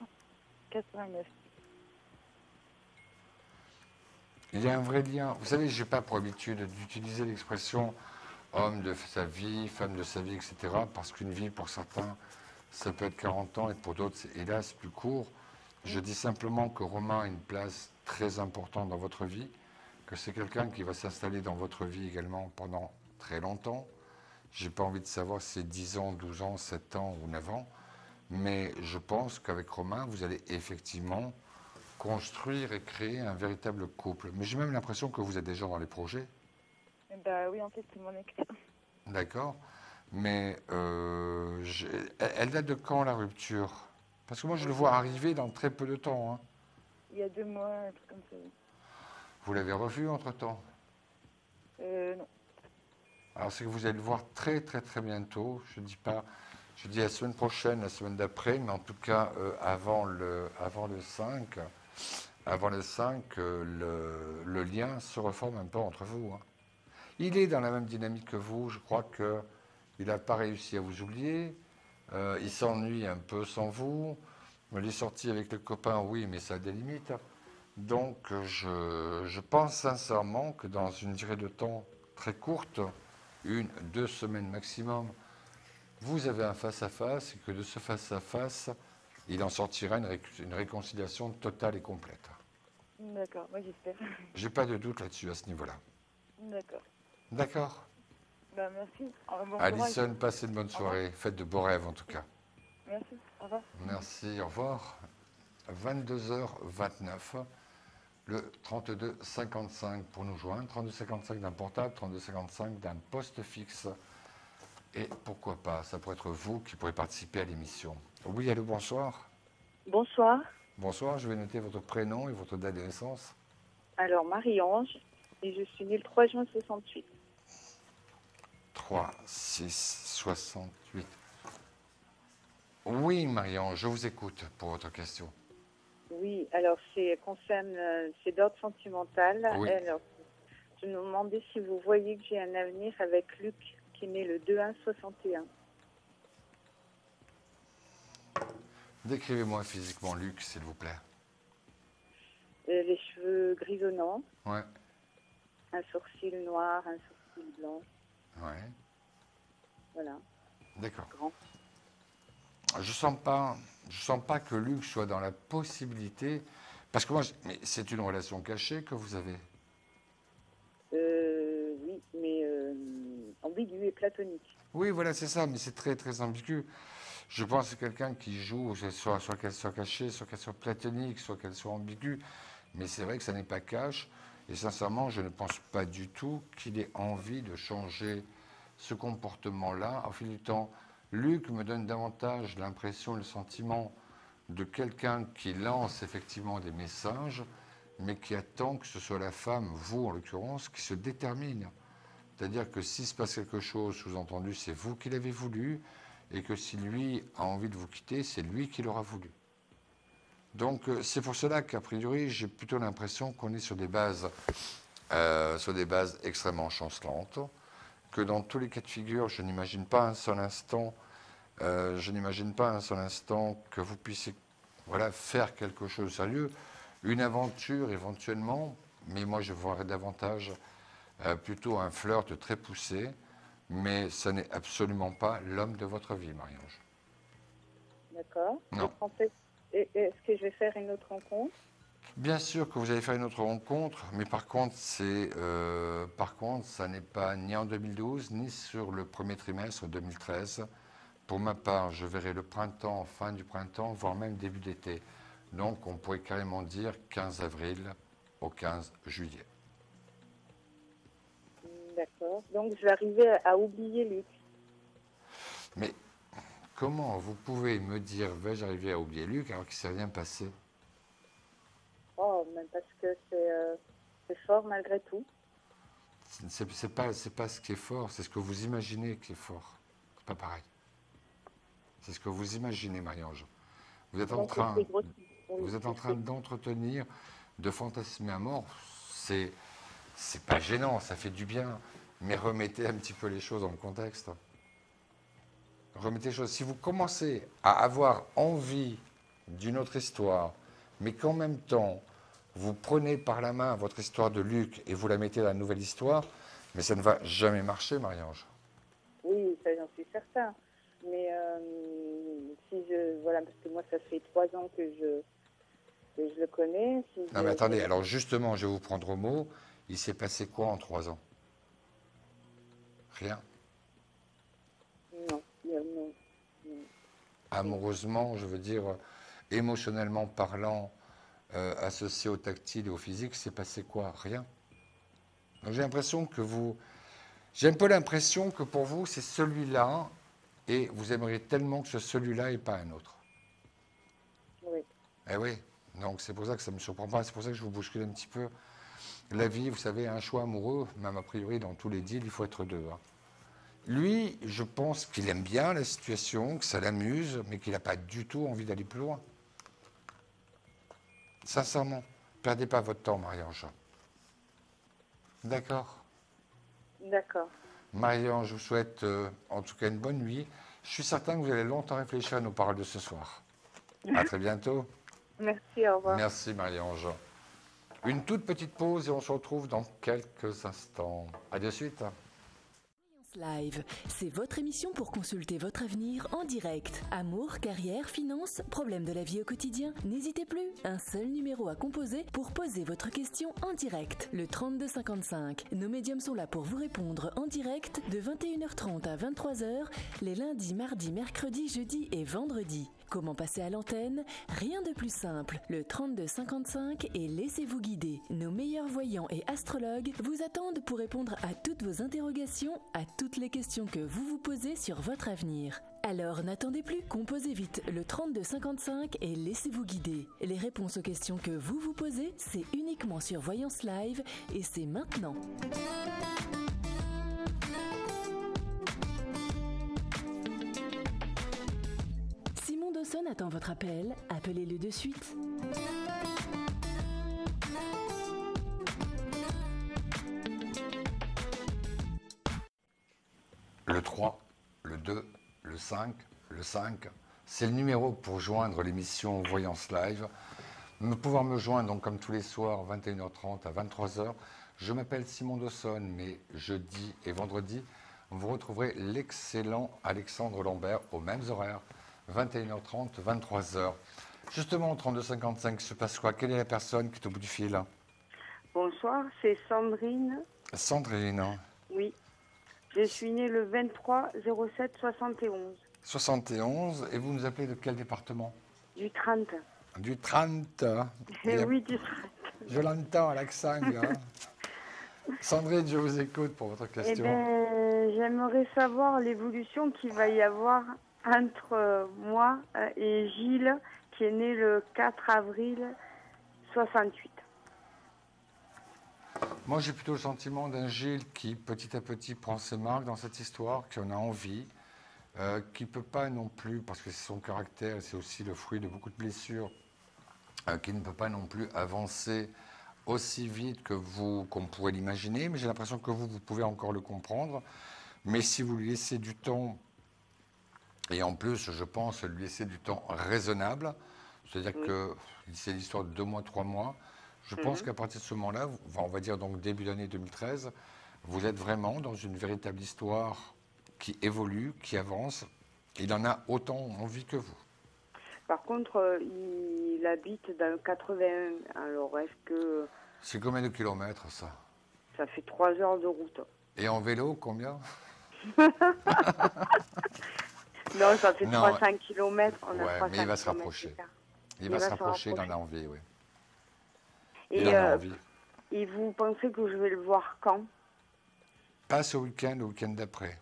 89. Il y a un vrai lien. Vous savez, je n'ai pas pour habitude d'utiliser l'expression homme de sa vie, femme de sa vie, etc. Parce qu'une vie, pour certains, ça peut être 40 ans et pour d'autres, c'est hélas plus court. Je dis simplement que Romain a une place très importante dans votre vie, que c'est quelqu'un qui va s'installer dans votre vie également pendant très longtemps. Je n'ai pas envie de savoir si c'est 10 ans, 12 ans, 7 ans ou 9 ans, mais je pense qu'avec Romain, vous allez effectivement construire et créer un véritable couple. Mais j'ai même l'impression que vous êtes déjà dans les projets. Oui, en fait, c'est mon ex. D'accord. Mais elle date de quand, la rupture? Parce que moi, je le vois arriver dans très peu de temps. Hein. Il y a 2 mois, un truc comme ça. Vous l'avez revu entre-temps? Non. Alors, c'est que vous allez le voir très, très, très bientôt. Je dis la semaine prochaine, la semaine d'après, mais en tout cas, avant le 5, le lien se reforme un peu entre vous. Hein. Il est dans la même dynamique que vous. Je crois qu'il n'a pas réussi à vous oublier. Il s'ennuie un peu sans vous. Il est sorti avec le copain, oui, mais ça a des limites. Donc, je pense sincèrement que dans une durée de temps très courte, 1-2 semaines maximum, vous avez un face-à-face et que de ce face-à-face, il en sortira une réconciliation totale et complète. D'accord, moi j'espère. J'ai pas de doute là-dessus, à ce niveau-là. D'accord. D'accord. Merci. Bon Alison, courage. passez une bonne soirée. Faites de beaux rêves, en tout cas. Merci. Au revoir. Merci, au revoir. 22h29, le 3255 pour nous joindre. 3255 d'un portable, 3255 d'un poste fixe. Et pourquoi pas, ça pourrait être vous qui pourrez participer à l'émission. Oui, allô, bonsoir. Bonsoir. Bonsoir, je vais noter votre prénom et votre date de naissance. Alors, Marie-Ange, et je suis née le 3 juin 68. 3-6-68. Oui, Marie-Ange, je vous écoute pour votre question. Oui, alors c'est d'ordre sentimental. Oui. Alors, je me demandais si vous voyez que j'ai un avenir avec Luc, qui est né le 2-1-61. Décrivez-moi physiquement Luc, s'il vous plaît. Les cheveux grisonnants, Ouais, un sourcil noir, un sourcil blanc. ouais. Voilà. D'accord. Grand. je sens pas que Luc soit dans la possibilité, parce que moi, mais c'est une relation cachée que vous avez. Oui, mais ambigu et platonique. Oui, voilà, c'est ça, mais c'est très, très ambigu. Je pense que c'est quelqu'un qui joue, soit qu'elle soit cachée, soit qu'elle soit platonique, soit qu'elle soit ambiguë, mais c'est vrai que ça n'est pas cash, et sincèrement, je ne pense pas du tout qu'il ait envie de changer ce comportement-là au fil du temps. Luc me donne davantage l'impression, le sentiment de quelqu'un qui lance effectivement des messages, mais qui attend que ce soit la femme, vous en l'occurrence, qui se détermine. C'est-à-dire que s'il se passe quelque chose, sous-entendu, c'est vous qui l'avez voulu, et que si lui a envie de vous quitter, c'est lui qui l'aura voulu. Donc c'est pour cela qu'a priori, j'ai plutôt l'impression qu'on est sur des bases extrêmement chancelantes, que dans tous les cas de figure, je n'imagine pas un seul instant que vous puissiez faire quelque chose de sérieux, une aventure éventuellement, mais moi je vois davantage plutôt un flirt très poussé, mais ce n'est absolument pas l'homme de votre vie, Marie-Ange. D'accord. Non. Est-ce que je vais faire une autre rencontre? Bien sûr que vous allez faire une autre rencontre, mais par contre, ça n'est pas ni en 2012, ni sur le premier trimestre 2013. Pour ma part, je verrai le printemps, fin du printemps, voire même début d'été. Donc, on pourrait carrément dire 15 avril au 15 juillet. D'accord. Donc, je vais arriver à oublier Luc. Mais comment vous pouvez me dire, vais-je arriver à oublier Luc alors qu'il ne s'est rien passé? Oh, même parce que c'est fort malgré tout. C'est pas ce qui est fort, c'est ce que vous imaginez qui est fort. C'est pas pareil. C'est ce que vous imaginez, Marie-Ange. Vous êtes en train d'entretenir, de fantasmer à mort. C'est pas gênant, ça fait du bien. Mais remettez un petit peu les choses dans le contexte. Remettez les choses. Si vous commencez à avoir envie d'une autre histoire, mais qu'en même temps, vous prenez par la main votre histoire de Luc et vous la mettez dans la nouvelle histoire, mais ça ne va jamais marcher, Marie-Ange. Oui, ça j'en suis certain. Mais parce que moi ça fait 3 ans que je le connais. Non mais attendez, alors justement, je vais vous prendre au mot. Il s'est passé quoi en 3 ans? Rien. Non. Amoureusement, je veux dire, émotionnellement parlant, associé au tactile et au physique, c'est passé quoi? Rien. Donc j'ai un peu l'impression que pour vous, c'est celui-là, et vous aimeriez tellement que ce celui-là et pas un autre. Oui. Eh oui, donc c'est pour ça que ça ne me surprend pas, c'est pour ça que je vous bouscule un petit peu. La vie, vous savez, un choix amoureux, même a priori dans tous les deals, il faut être deux. Hein. Lui, je pense qu'il aime bien la situation, que ça l'amuse, mais qu'il n'a pas du tout envie d'aller plus loin. Sincèrement, perdez pas votre temps, Marie-Ange. D'accord? D'accord. Marie-Ange, je vous souhaite en tout cas une bonne nuit. Je suis certain que vous allez longtemps réfléchir à nos paroles de ce soir. À très bientôt. Merci, au revoir. Merci, Marie-Ange. Une toute petite pause et on se retrouve dans quelques instants. À de suite. Live, c'est votre émission pour consulter votre avenir en direct. Amour, carrière, finances, problèmes de la vie au quotidien. N'hésitez plus, un seul numéro à composer pour poser votre question en direct. Le 3255. Nos médiums sont là pour vous répondre en direct de 21h30 à 23h, les lundis, mardis, mercredis, jeudis et vendredis. Comment passer à l'antenne? Rien de plus simple. Le 3255 et laissez-vous guider. Nos meilleurs voyants et astrologues vous attendent pour répondre à toutes vos interrogations, à toutes les questions que vous vous posez sur votre avenir. Alors n'attendez plus, composez vite le 3255 et laissez-vous guider. Les réponses aux questions que vous vous posez, c'est uniquement sur Voyance Live et c'est maintenant. Simon Dawson attend votre appel, appelez-le de suite. Le 3, le 2, le 5, c'est le numéro pour joindre l'émission Voyance Live. Pouvoir me joindre donc comme tous les soirs, 21h30 à 23h. Je m'appelle Simon Dawson, mais jeudi et vendredi, vous retrouverez l'excellent Alexandre Lambert aux mêmes horaires, 21h30, 23h. Justement, au 32-55, il se passe quoi? Quelle est la personne qui est au bout du fil? Bonsoir, c'est Sandrine. Sandrine. Oui. Je suis née le 23 07 71. 71. Et vous nous appelez de quel département? Du 30. Du 30. Oui, du 30. Je l'entends à l'accent. Là. Sandrine, je vous écoute pour votre question. Eh bien, j'aimerais savoir l'évolution qu'il va y avoir entre moi et Gilles, qui est né le 4 avril 68. Moi, j'ai plutôt le sentiment d'un Gilles qui, petit à petit, prend ses marques dans cette histoire, qui en a envie, qui ne peut pas non plus, parce que c'est son caractère, et c'est aussi le fruit de beaucoup de blessures, qui ne peut pas non plus avancer aussi vite que vous, qu'on pourrait l'imaginer, mais j'ai l'impression que vous pouvez encore le comprendre. Mais si vous lui laissez du temps, et en plus, je pense, lui laisser du temps raisonnable, c'est-à-dire que c'est l'histoire de 2 mois, 3 mois, je pense qu'à partir de ce moment-là, on va dire donc début d'année 2013, vous êtes vraiment dans une véritable histoire qui évolue, qui avance. Il en a autant envie que vous. Par contre, il habite dans le 81. Alors, est-ce que... C'est combien de kilomètres, ça? Ça fait 3 heures de route. Et en vélo, combien? Non, ça fait 300 kilomètres. Ouais, mais il va se rapprocher. Il va se rapprocher, il en a envie, oui. Et vous pensez que je vais le voir quand? Pas ce week-end, le week-end d'après.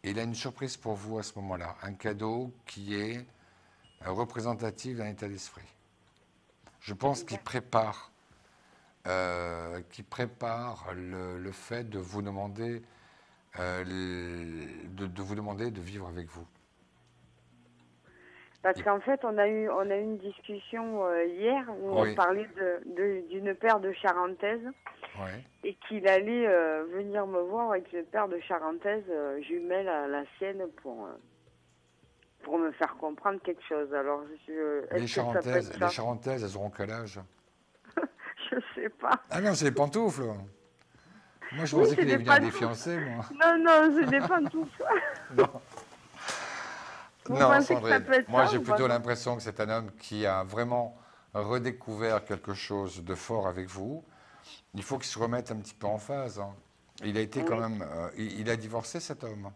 Il a une surprise pour vous à ce moment-là. Un cadeau qui est représentatif d'un état d'esprit. Je pense qu'il prépare, le fait de vous demander, de vous demander de vivre avec vous. Parce qu'en fait, on a eu une discussion hier où on parlait d'une paire de charentaises et qu'il allait venir me voir avec une paire de charentaises jumelles à la sienne pour me faire comprendre quelque chose. Alors, les charentaises, elles auront quel âge? Je sais pas. Ah non, c'est les pantoufles. Moi, je pensais qu'il allait venir des fiancés, moi. Non, c'est des pantoufles. Non. Non, Sandrine, moi j'ai plutôt pas l'impression que c'est un homme qui a vraiment redécouvert quelque chose de fort avec vous. Il faut qu'il se remette un petit peu en phase. Hein. Il a été quand même... il a divorcé, cet homme.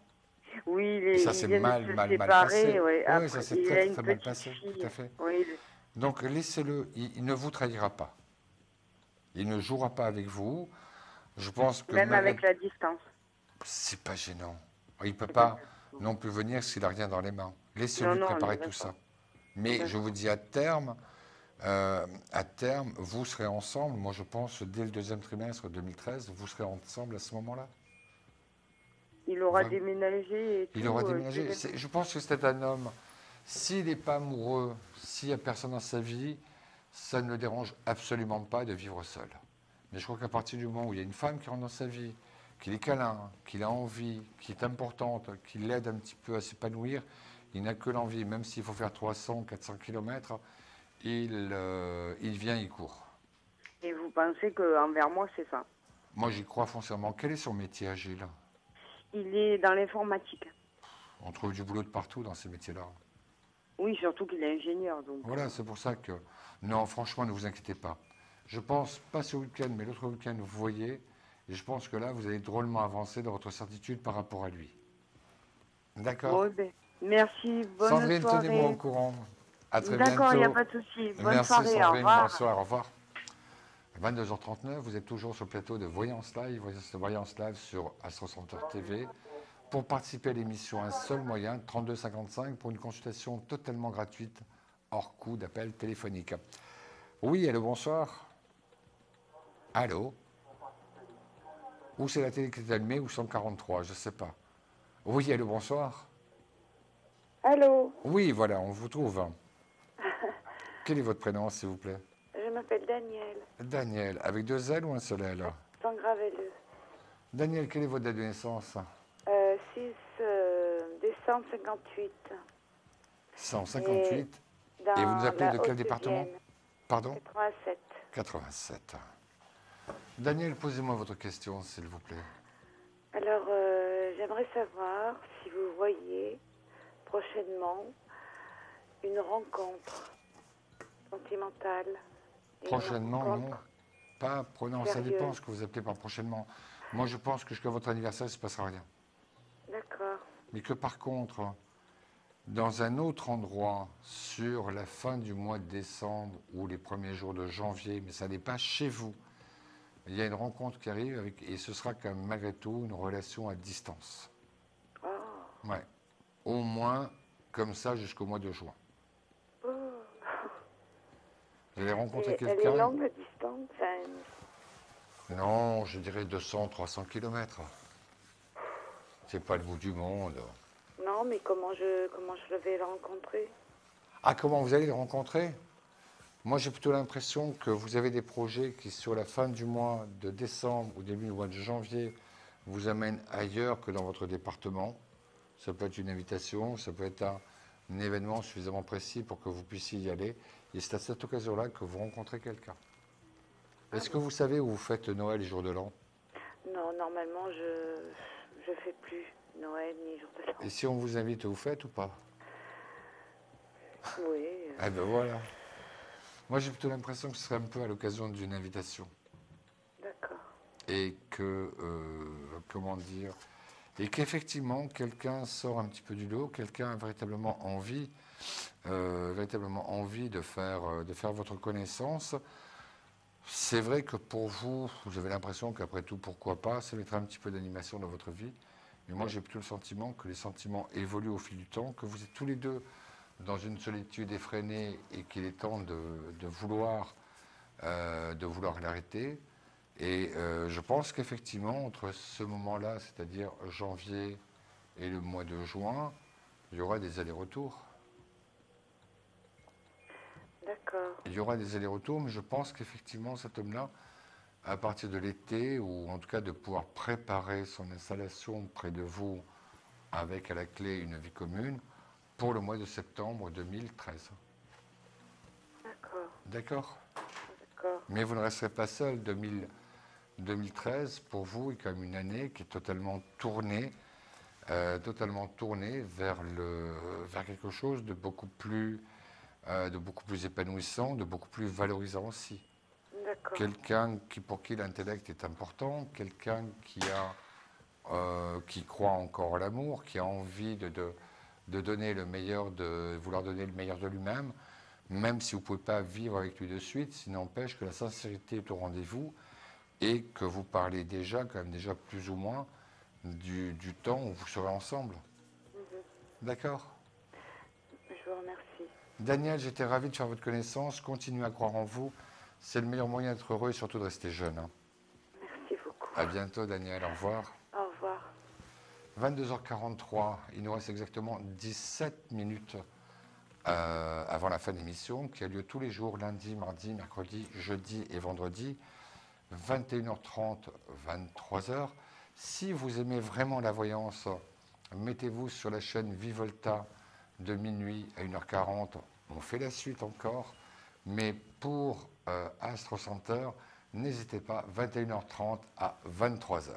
Oui, ça s'est mal passé. Oui, ça s'est très mal passé, tout à fait. Oui. Donc laissez-le, il ne vous trahira pas. Il ne jouera pas avec vous. Je pense que... Même avec la distance. C'est pas gênant. Il ne peut pas non plus venir s'il n'a rien dans les mains. Laissez-lui préparer tout ça. Mais je vous dis, à terme, vous serez ensemble. Moi, je pense, dès le 2e trimestre 2013, vous serez ensemble à ce moment-là. Il aura déménagé et tout. Il aura déménagé. Je pense que c'est un homme, s'il n'est pas amoureux, s'il n'y a personne dans sa vie, ça ne le dérange absolument pas de vivre seul. Mais je crois qu'à partir du moment où il y a une femme qui rentre dans sa vie, qu'il est câlin, qu'il a envie, qui est importante, qu'il l'aide un petit peu à s'épanouir, il n'a que l'envie, même s'il faut faire 300, 400 km, il vient, il court. Et vous pensez qu'envers moi, c'est ça? Moi, j'y crois foncièrement. Quel est son métier, Gilles? Il est dans l'informatique. On trouve du boulot de partout dans ces métiers-là. Oui, surtout qu'il est ingénieur. Donc. Voilà, c'est pour ça que... Non, franchement, ne vous inquiétez pas. Je pense, pas ce week-end, mais l'autre week-end, vous voyez... Et je pense que là, vous allez drôlement avancer dans votre certitude par rapport à lui. D'accord? Bon, merci, bonne Sandrine, soirée. tenez-moi au courant. À très bientôt. D'accord, il n'y a pas de souci. Bonne soirée, Sandrine, au revoir. bonsoir, au revoir. 22h39, vous êtes toujours sur le plateau de Voyance Live sur Astro Center TV. Pour participer à l'émission, un seul moyen, 3255, pour une consultation totalement gratuite, hors coût d'appel téléphonique. Oui, allô, bonsoir. Allô? Ou c'est la télé qui est allumée ou 143, je ne sais pas. Oui, allô, bonsoir. Allô? Oui, voilà, on vous trouve. Quel est votre prénom, s'il vous plaît? Je m'appelle Daniel. Daniel, avec 2 L ou un seul L? Sans grave L. Daniel, quelle est votre date de naissance? 6 décembre 58. 158. Et vous nous appelez de quel département? Pardon? 87. 87. Daniel, posez-moi votre question, s'il vous plaît. Alors, j'aimerais savoir si vous voyez prochainement une rencontre sentimentale. Et Prochainement, une rencontre non. Pas prenant, ça sérieuse. dépend ce que vous appelez par prochainement. Moi, je pense que jusqu'à votre anniversaire, il ne se passera rien. D'accord. Mais que par contre, dans un autre endroit, sur la fin du mois de décembre ou les premiers jours de janvier, mais ça n'est pas chez vous, il y a une rencontre qui arrive avec, et ce sera quand même malgré tout une relation à distance. Oh. Ouais. Au moins comme ça jusqu'au mois de juin. Oh. Vous allez rencontrer Elle quelqu'un. est longue la distance. Non, je dirais 200, 300 kilomètres. C'est pas le bout du monde. Non, mais comment je vais le rencontrer? Ah, comment vous allez le rencontrer? Moi, j'ai plutôt l'impression que vous avez des projets qui, sur la fin du mois de décembre ou début du mois de janvier, vous amènent ailleurs que dans votre département. Ça peut être une invitation, ça peut être un événement suffisamment précis pour que vous puissiez y aller. Et c'est à cette occasion-là que vous rencontrez quelqu'un. Est-ce que vous savez où vous faites Noël et jour de l'an? Non, normalement, je fais plus Noël ni jour de l'an. Et si on vous invite, vous faites ou pas? Oui. Eh ben voilà. Moi, j'ai plutôt l'impression que ce serait un peu à l'occasion d'une invitation. D'accord. Et que, comment dire, et qu'effectivement, quelqu'un sort un petit peu du lot, quelqu'un a véritablement envie de faire votre connaissance. C'est vrai que pour vous, vous avez l'impression qu'après tout, pourquoi pas, ça mettra un petit peu d'animation dans votre vie. Mais moi, j'ai plutôt le sentiment que les sentiments évoluent au fil du temps, que vous êtes tous les deux dans une solitude effrénée et qu'il est temps de vouloir l'arrêter. Et je pense qu'effectivement, entre ce moment-là, c'est-à-dire janvier et le mois de juin, il y aura des allers-retours. D'accord. Il y aura des allers-retours, mais je pense qu'effectivement, cet homme-là, à partir de l'été, ou en tout cas de pouvoir préparer son installation près de vous, avec à la clé une vie commune, pour le mois de septembre 2013. D'accord. D'accord? D'accord. Mais vous ne resterez pas seul. 2013, pour vous, est quand même une année qui est totalement tournée vers quelque chose de beaucoup plus épanouissant, de beaucoup plus valorisant aussi. D'accord. Quelqu'un pour qui l'intellect est important, quelqu'un qui croit encore à l'amour, qui a envie de donner le meilleur, de vouloir donner le meilleur de lui-même, même si vous ne pouvez pas vivre avec lui de suite, ce n'empêche que la sincérité est au rendez-vous et que vous parlez déjà plus ou moins du temps où vous serez ensemble. D'accord? Je vous remercie. Daniel, j'étais ravi de faire votre connaissance. Continuez à croire en vous. C'est le meilleur moyen d'être heureux et surtout de rester jeune. Hein. Merci beaucoup. À bientôt, Daniel. Au revoir. Au revoir. 22h43. Il nous reste exactement 17 minutes avant la fin de l'émission, qui a lieu tous les jours, lundi, mardi, mercredi, jeudi et vendredi, 21h30, 23h. Si vous aimez vraiment la voyance, mettez-vous sur la chaîne Vivolta de minuit à 1h40. On fait la suite encore. Mais pour Astro Center, n'hésitez pas, 21h30 à 23h.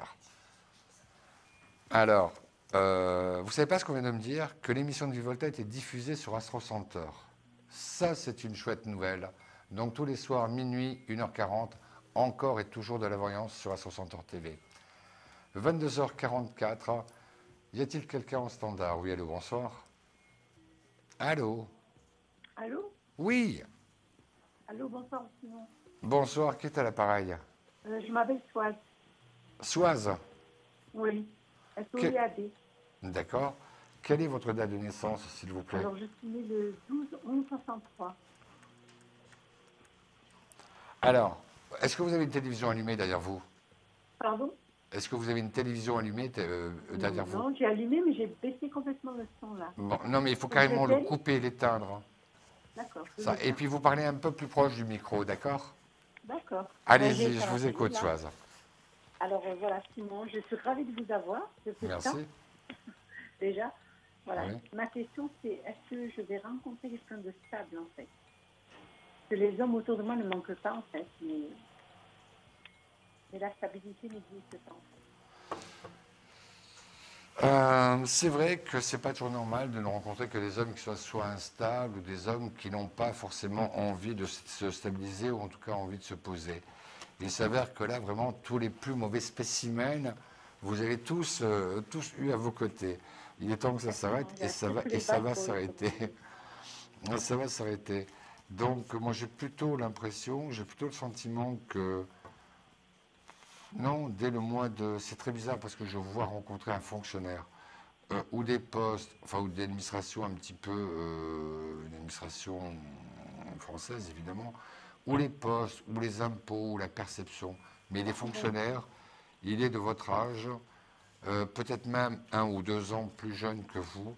Alors, vous ne savez pas ce qu'on vient de me dire? Que l'émission de Vivolta était diffusée sur Astro Center. Ça, c'est une chouette nouvelle. Donc, tous les soirs, minuit, 1h40, encore et toujours de la voyance sur Astro Center TV. 22h44, y a-t-il quelqu'un en standard? Oui, allô, bonsoir. Allô? Allô? Oui. Allô, bonsoir, Simon. Bonsoir, qui est à l'appareil? Je m'appelle Soise. Soise? Oui. SOIAD. D'accord. Quelle est votre date de naissance, s'il vous plaît? Alors, je suis née le 12/11/63. Alors, est-ce que vous avez une télévision allumée derrière vous? Pardon? Est-ce que vous avez une télévision allumée derrière vous? Non, j'ai allumé, mais j'ai baissé complètement le son, là. Bon, non, mais il faut carrément le couper, l'éteindre. D'accord. Et puis, vous parlez un peu plus proche du micro, d'accord? D'accord. Allez-y, je vous écoute, Soise. Alors, voilà, Simon, je suis ravie de vous avoir. Merci. Déjà, voilà. Oui. Ma question, c'est est-ce que je vais rencontrer quelqu'un de stable, en fait? Que les hommes autour de moi ne manquent pas, en fait, mais la stabilité n'existe pas, en fait. C'est vrai que c'est pas toujours normal de ne rencontrer que des hommes qui soient soit instables ou des hommes qui n'ont pas forcément envie de se stabiliser ou en tout cas envie de se poser. Il s'avère que là, vraiment, tous les plus mauvais spécimens, vous avez tous eu à vos côtés. Il est temps que ça s'arrête et ça va s'arrêter. Ça va s'arrêter. Donc, moi, j'ai plutôt le sentiment que non, dès le mois de... C'est très bizarre parce que je vois rencontrer un fonctionnaire ou des postes, enfin, ou des administrations un petit peu... une administration française, évidemment, ou les postes, ou les impôts, ou la perception. Mais les fonctionnaires, il est de votre âge, peut-être même 1 ou 2 ans plus jeune que vous,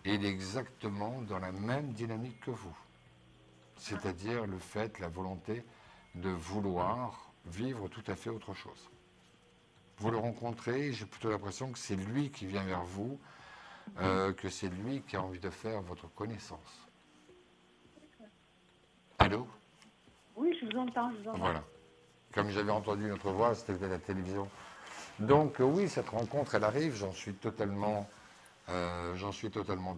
et il est exactement dans la même dynamique que vous. C'est-à-dire le fait, la volonté de vouloir vivre tout à fait autre chose. Vous le rencontrez, j'ai plutôt l'impression que c'est lui qui vient vers vous, que c'est lui qui a envie de faire votre connaissance. Allô? Oui, je vous entends, Voilà. Comme j'avais entendu notre voix, c'était à la télévision. Donc oui, cette rencontre, elle arrive, j'en suis totalement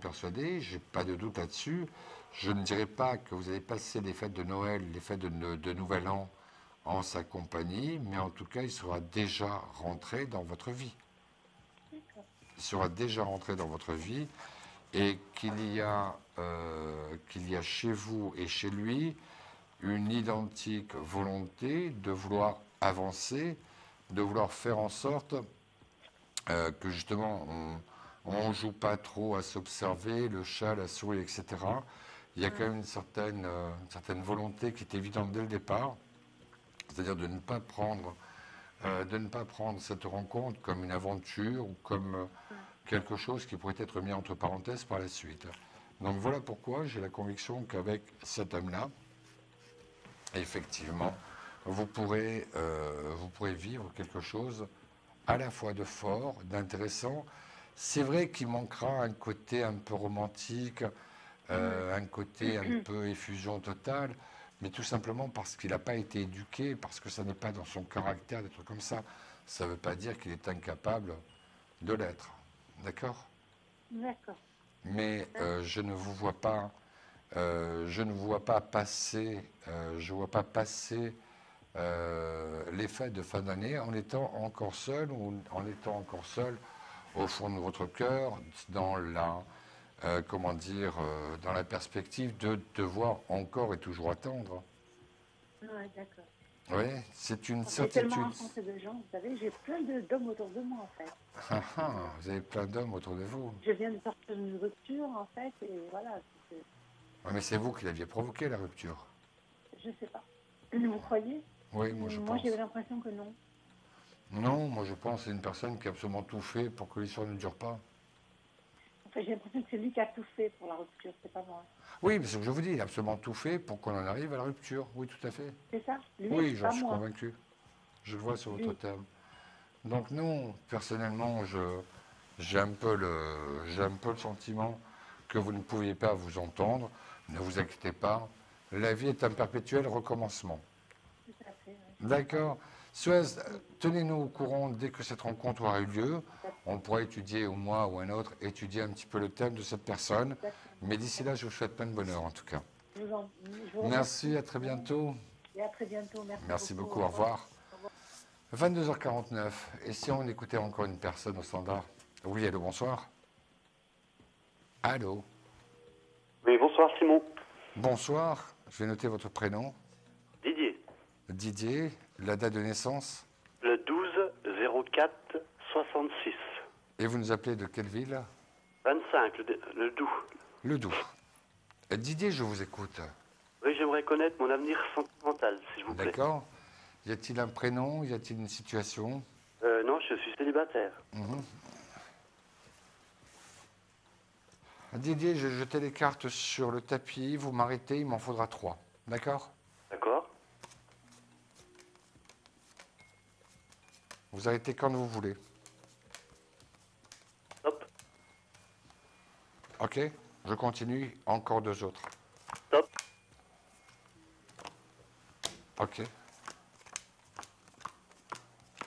persuadé, j'ai pas de doute là-dessus. Je ne dirais pas que vous allez passer les fêtes de Noël, les fêtes de Nouvel An en sa compagnie, mais en tout cas, il sera déjà rentré dans votre vie. Il sera déjà rentré dans votre vie et qu'il y a chez vous et chez lui une identique volonté de vouloir avancer, de vouloir faire en sorte que justement on ne joue pas trop à s'observer, le chat, la souris, etc. Il y a quand même une certaine volonté qui est évidente dès le départ, c'est-à-dire de ne pas prendre cette rencontre comme une aventure ou comme quelque chose qui pourrait être mis entre parenthèses par la suite. Donc voilà pourquoi j'ai la conviction qu'avec cet homme-là, effectivement, vous pourrez vivre quelque chose à la fois de fort, d'intéressant. C'est vrai qu'il manquera un côté un peu romantique, un côté un peu effusion totale, mais tout simplement parce qu'il n'a pas été éduqué, parce que ça n'est pas dans son caractère d'être comme ça. Ça ne veut pas dire qu'il est incapable de l'être. D'accord? D'accord. Mais je ne vous vois pas... je ne vois pas passer, les fêtes de fin d'année en étant encore seul ou en étant encore seul au fond de votre cœur, dans la, dans la perspective de devoir encore et toujours attendre. Oui, d'accord. Oui, c'est une J'ai certitude. tellement rencontré de gens, vous savez, j'ai plein d'hommes autour de moi, en fait. Vous avez plein d'hommes autour de vous. Je viens de sortir d'une rupture, en fait, et voilà. Oui, mais c'est vous qui l'aviez provoqué, la rupture. Je sais pas. Vous croyez? Oui, moi je pense. Moi, j'ai l'impression que non. Non, moi je pense que c'est une personne qui a absolument tout fait pour que l'histoire ne dure pas. Enfin, j'ai l'impression que c'est lui qui a tout fait pour la rupture, c'est pas moi. Oui, mais c'est ce que je vous dis, il a absolument tout fait pour qu'on en arrive à la rupture. Oui, tout à fait. C'est ça? Lui, oui, j'en suis moi. convaincu. Je le vois sur votre terme. Donc non, personnellement, j'ai un peu le sentiment que vous ne pouviez pas vous entendre. Ne vous inquiétez pas. La vie est un perpétuel recommencement. Tout à fait, oui. D'accord. Suez, tenez-nous au courant dès que cette rencontre aura eu lieu. On pourra étudier, ou moi ou un autre, étudier un petit peu le thème de cette personne. Mais d'ici là, je vous souhaite plein de bonheur, en tout cas. Je vous Merci, à très bientôt. Et à très bientôt. Merci beaucoup, au revoir. 22h49. Et si on écoutait encore une personne au standard? Oui, allô, bonsoir. Allô? Oui, bonsoir Simon. Bonsoir, je vais noter votre prénom. Didier. Didier, la date de naissance? Le 12-04-66. Et vous nous appelez de quelle ville? 25, le Doubs. Le Doubs. Didier, je vous écoute. Oui, j'aimerais connaître mon avenir sentimental, s'il vous plaît. D'accord. Y a-t-il un prénom? Y a-t-il une situation? Non, je suis célibataire. Didier, j'ai jeté les cartes sur le tapis. Vous m'arrêtez, il m'en faudra 3. D'accord? D'accord. Vous arrêtez quand vous voulez. Stop. Ok, je continue. Encore 2 autres. Stop. Ok.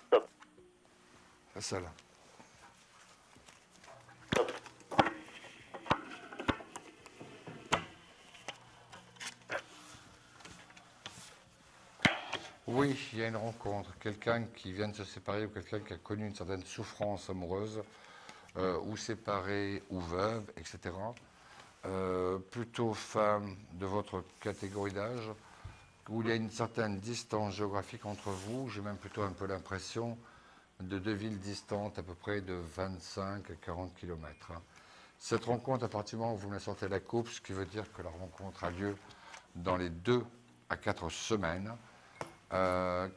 Stop. C'est ça là. Oui, il y a une rencontre. Quelqu'un qui vient de se séparer ou quelqu'un qui a connu une certaine souffrance amoureuse, ou séparé, ou veuve, etc. Plutôt femme de votre catégorie d'âge, où il y a une certaine distance géographique entre vous. J'ai même plutôt un peu l'impression de 2 villes distantes, à peu près de 25 à 40 km. Cette rencontre, à partir du moment où vous me la sortez la coupe, ce qui veut dire que la rencontre a lieu dans les 2 à 4 semaines,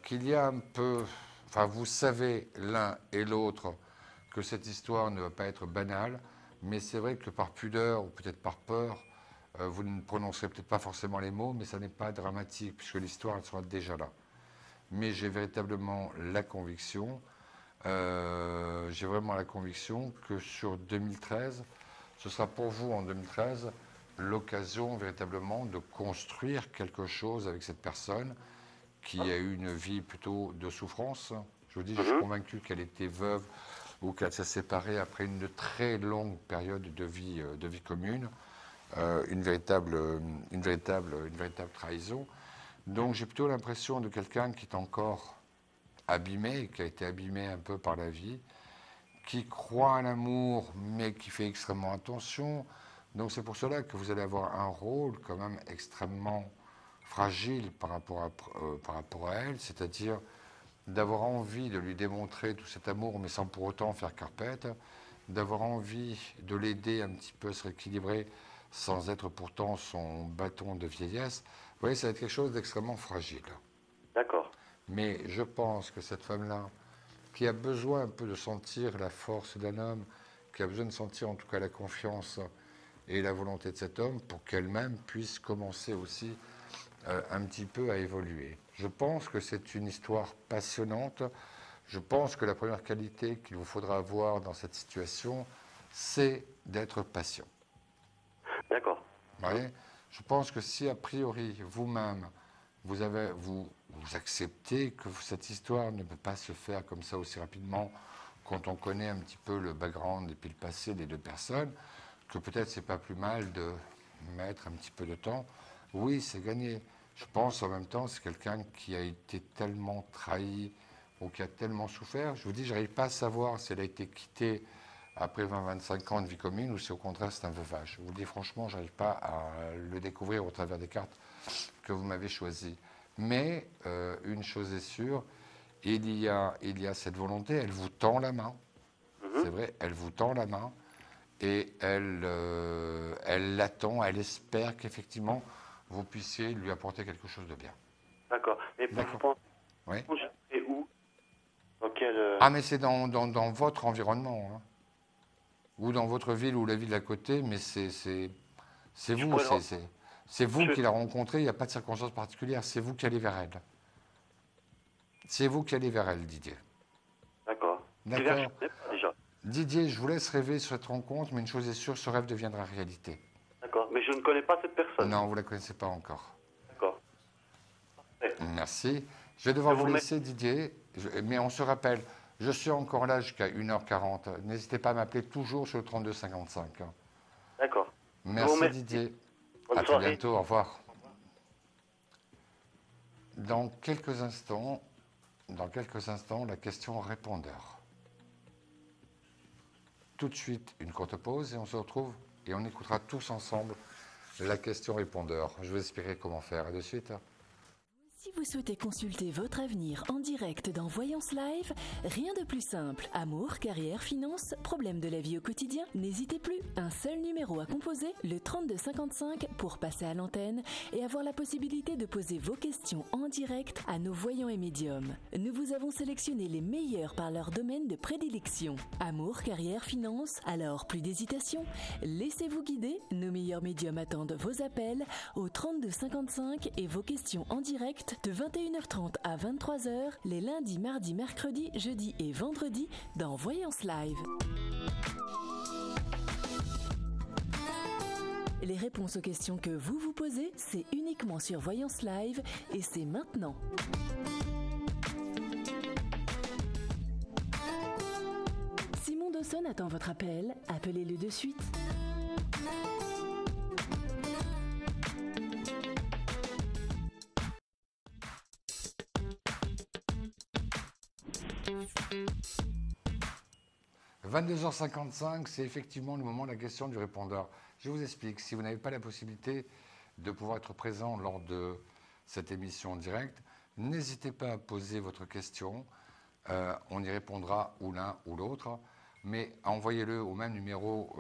qu'il y a un peu, enfin vous savez l'un et l'autre que cette histoire ne va pas être banale, mais c'est vrai que par pudeur ou peut-être par peur, vous ne prononcerez peut-être pas forcément les mots, mais ça n'est pas dramatique puisque l'histoire elle sera déjà là. Mais j'ai véritablement la conviction, j'ai vraiment la conviction que sur 2013, ce sera pour vous en 2013 l'occasion véritablement de construire quelque chose avec cette personne qui a eu une vie plutôt de souffrance. Je vous dis, je suis convaincu qu'elle était veuve ou qu'elle s'est séparée après une très longue période de vie commune, une véritable trahison. Donc j'ai plutôt l'impression de quelqu'un qui est encore abîmé, qui a été abîmé un peu par la vie, qui croit à l'amour, mais qui fait extrêmement attention. Donc c'est pour cela que vous allez avoir un rôle quand même extrêmement fragile par rapport à elle, c'est-à-dire d'avoir envie de lui démontrer tout cet amour, mais sans pour autant faire carpette, d'avoir envie de l'aider un petit peu à se rééquilibrer, sans être pourtant son bâton de vieillesse. Vous voyez, ça va être quelque chose d'extrêmement fragile. D'accord. Mais je pense que cette femme-là, qui a besoin un peu de sentir la force d'un homme, qui a besoin de sentir en tout cas la confiance et la volonté de cet homme pour qu'elle-même puisse commencer aussi un petit peu à évoluer. Je pense que c'est une histoire passionnante. Je pense que la première qualité qu'il vous faudra avoir dans cette situation, c'est d'être patient. D'accord. Vous voyez ? Je pense que si a priori vous-même, vous acceptez que cette histoire ne peut pas se faire comme ça aussi rapidement, quand on connaît un petit peu le background et puis le passé des 2 personnes, que peut-être c'est pas plus mal de mettre un petit peu de temps. Oui, c'est gagné. Je pense en même temps, c'est quelqu'un qui a été tellement trahi ou qui a tellement souffert. Je vous dis, je n'arrive pas à savoir si elle a été quittée après 20-25 ans de vie commune ou si au contraire c'est un veuvage. Je vous le dis franchement, je n'arrive pas à le découvrir au travers des cartes que vous m'avez choisies. Mais une chose est sûre, il y a cette volonté, elle vous tend la main. C'est vrai, elle vous tend la main et elle l'attend, elle espère qu'effectivement vous puissiez lui apporter quelque chose de bien. D'accord. Mais pour oui. Et où? Dans quel... Ah, mais c'est dans votre environnement, hein. Ou dans votre ville ou la ville à côté, mais c'est vous, c'est vous qui la rencontrez, il n'y a pas de circonstances particulières, c'est vous qui allez vers elle. C'est vous qui allez vers elle, Didier. D'accord. D'accord. Didier, je vous laisse rêver sur cette rencontre, mais une chose est sûre, ce rêve deviendra réalité. D'accord, mais je ne connais pas cette personne. Non, vous ne la connaissez pas encore. D'accord. Merci. Je vais devoir vous laisser, Didier, mais on se rappelle, je suis encore là jusqu'à 1h40. N'hésitez pas à m'appeler toujours sur le 3255. D'accord. Merci, Didier. Bonne à soirée. Très bientôt, au revoir. Dans quelques instants, la question répondeur. Tout de suite, une courte pause et on se retrouve et on écoutera tous ensemble la question répondeur. Je vais expliquer comment faire. À de suite. Si vous souhaitez consulter votre avenir en direct dans Voyance Live, rien de plus simple. Amour, carrière, finances, problèmes de la vie au quotidien, n'hésitez plus. Un seul numéro à composer, le 3255, pour passer à l'antenne et avoir la possibilité de poser vos questions en direct à nos voyants et médiums. Nous vous avons sélectionné les meilleurs par leur domaine de prédilection. Amour, carrière, finances, alors plus d'hésitation. Laissez-vous guider, nos meilleurs médiums attendent vos appels au 3255 et vos questions en direct de 21h30 à 23h, les lundis, mardis, mercredis, jeudis et vendredis dans Voyance Live. Les réponses aux questions que vous vous posez, c'est uniquement sur Voyance Live et c'est maintenant. Simon Dawson attend votre appel. Appelez-le de suite. 22h55, c'est effectivement le moment de la question du répondeur. Je vous explique, si vous n'avez pas la possibilité de pouvoir être présent lors de cette émission en direct, n'hésitez pas à poser votre question. On y répondra ou l'un ou l'autre, mais envoyez-le au même numéro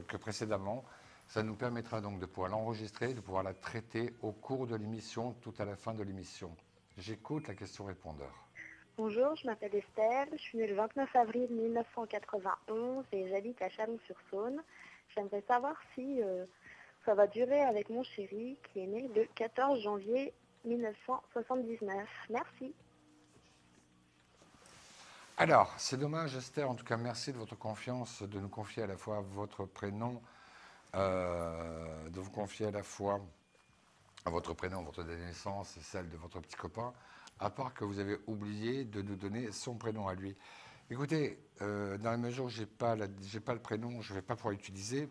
que précédemment. Ça nous permettra donc de pouvoir l'enregistrer, de pouvoir la traiter au cours de l'émission, tout à la fin de l'émission. J'écoute la question répondeur. Bonjour, je m'appelle Estelle, je suis née le 29 avril 1991 et j'habite à Chalon-sur-Saône. J'aimerais savoir si ça va durer avec mon chéri qui est né le 14 janvier 1979. Merci. Alors, c'est dommage Esther, en tout cas merci de votre confiance, de nous confier à la fois votre prénom, de vous confier à la fois votre prénom, votre date de naissance et celle de votre petit copain, à part que vous avez oublié de nous donner son prénom à lui. Écoutez, dans la mesure où je n'ai pas le prénom, je ne vais pas pouvoir l'utiliser.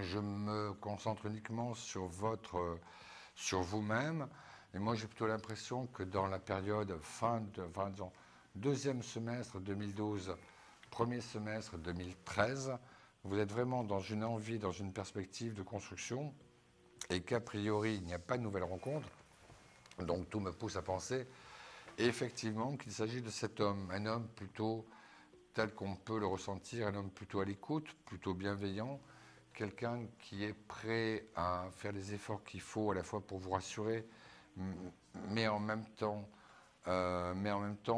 Je me concentre uniquement sur vous-même. Et moi, j'ai plutôt l'impression que dans la période deuxième semestre 2012, premier semestre 2013, vous êtes vraiment dans une envie, dans une perspective de construction, et qu'a priori, il n'y a pas de nouvelle rencontre. Donc tout me pousse à penser effectivement qu'il s'agit de cet homme, un homme plutôt tel qu'on peut le ressentir, un homme plutôt à l'écoute, plutôt bienveillant, quelqu'un qui est prêt à faire les efforts qu'il faut à la fois pour vous rassurer, mais en même temps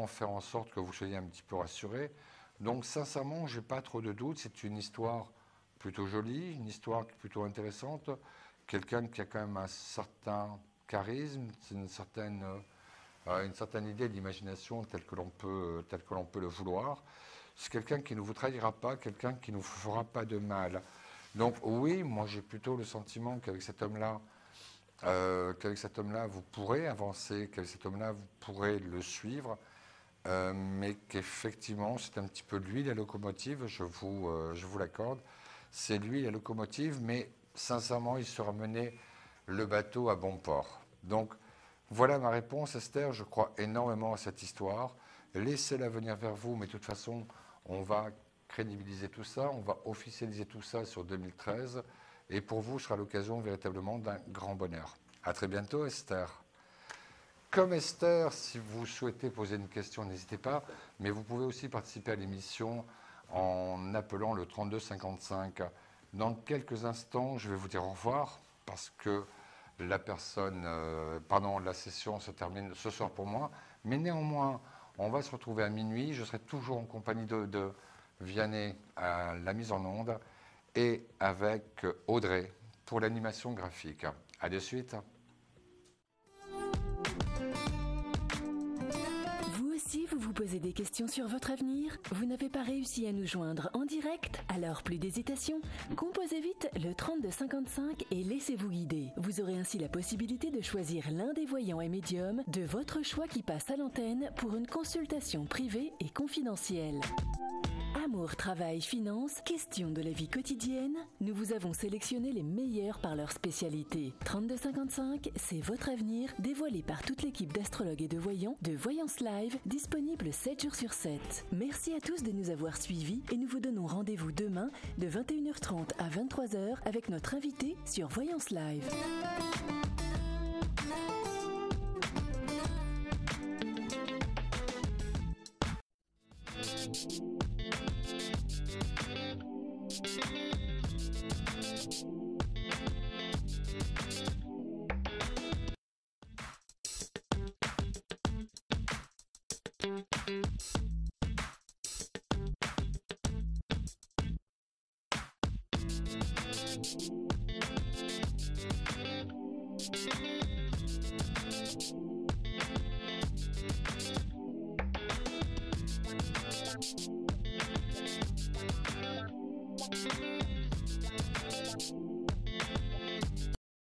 faire en sorte que vous soyez un petit peu rassuré. Donc sincèrement, je n'ai pas trop de doutes, c'est une histoire plutôt jolie, une histoire plutôt intéressante, quelqu'un qui a quand même un certain charisme, une certaine idée d'imagination telle que l'on peut le vouloir. C'est quelqu'un qui ne vous trahira pas, quelqu'un qui ne vous fera pas de mal. Donc oui, moi j'ai plutôt le sentiment qu'avec cet homme-là, vous pourrez avancer, qu'avec cet homme-là, vous pourrez le suivre, mais qu'effectivement, c'est un petit peu lui la locomotive, je vous l'accorde. C'est lui la locomotive, mais sincèrement, il sera mené le bateau à bon port. Donc, voilà ma réponse, Esther. Je crois énormément à cette histoire. Laissez-la venir vers vous, mais de toute façon, on va crédibiliser tout ça, on va officialiser tout ça sur 2013. Et pour vous, ce sera l'occasion véritablement d'un grand bonheur. À très bientôt, Esther. Comme Esther, si vous souhaitez poser une question, n'hésitez pas. Mais vous pouvez aussi participer à l'émission en appelant le 3255. Dans quelques instants, je vais vous dire au revoir parce que la session se termine ce soir pour moi. Mais néanmoins, on va se retrouver à minuit. Je serai toujours en compagnie de Vianney à la mise en onde et avec Audrey pour l'animation graphique. À de suite. Vous vous posez des questions sur votre avenir? Vous n'avez pas réussi à nous joindre en direct? Alors plus d'hésitation, composez vite le 3255 et laissez-vous guider. Vous aurez ainsi la possibilité de choisir l'un des voyants et médiums de votre choix qui passe à l'antenne pour une consultation privée et confidentielle. Amour, travail, finances, questions de la vie quotidienne, nous vous avons sélectionné les meilleurs par leur spécialité. 3255, c'est votre avenir, dévoilé par toute l'équipe d'astrologues et de voyants de Voyance Live, disponible 7 jours sur 7. Merci à tous de nous avoir suivis et nous vous donnons rendez-vous demain de 21h30 à 23h avec notre invité sur Voyance Live.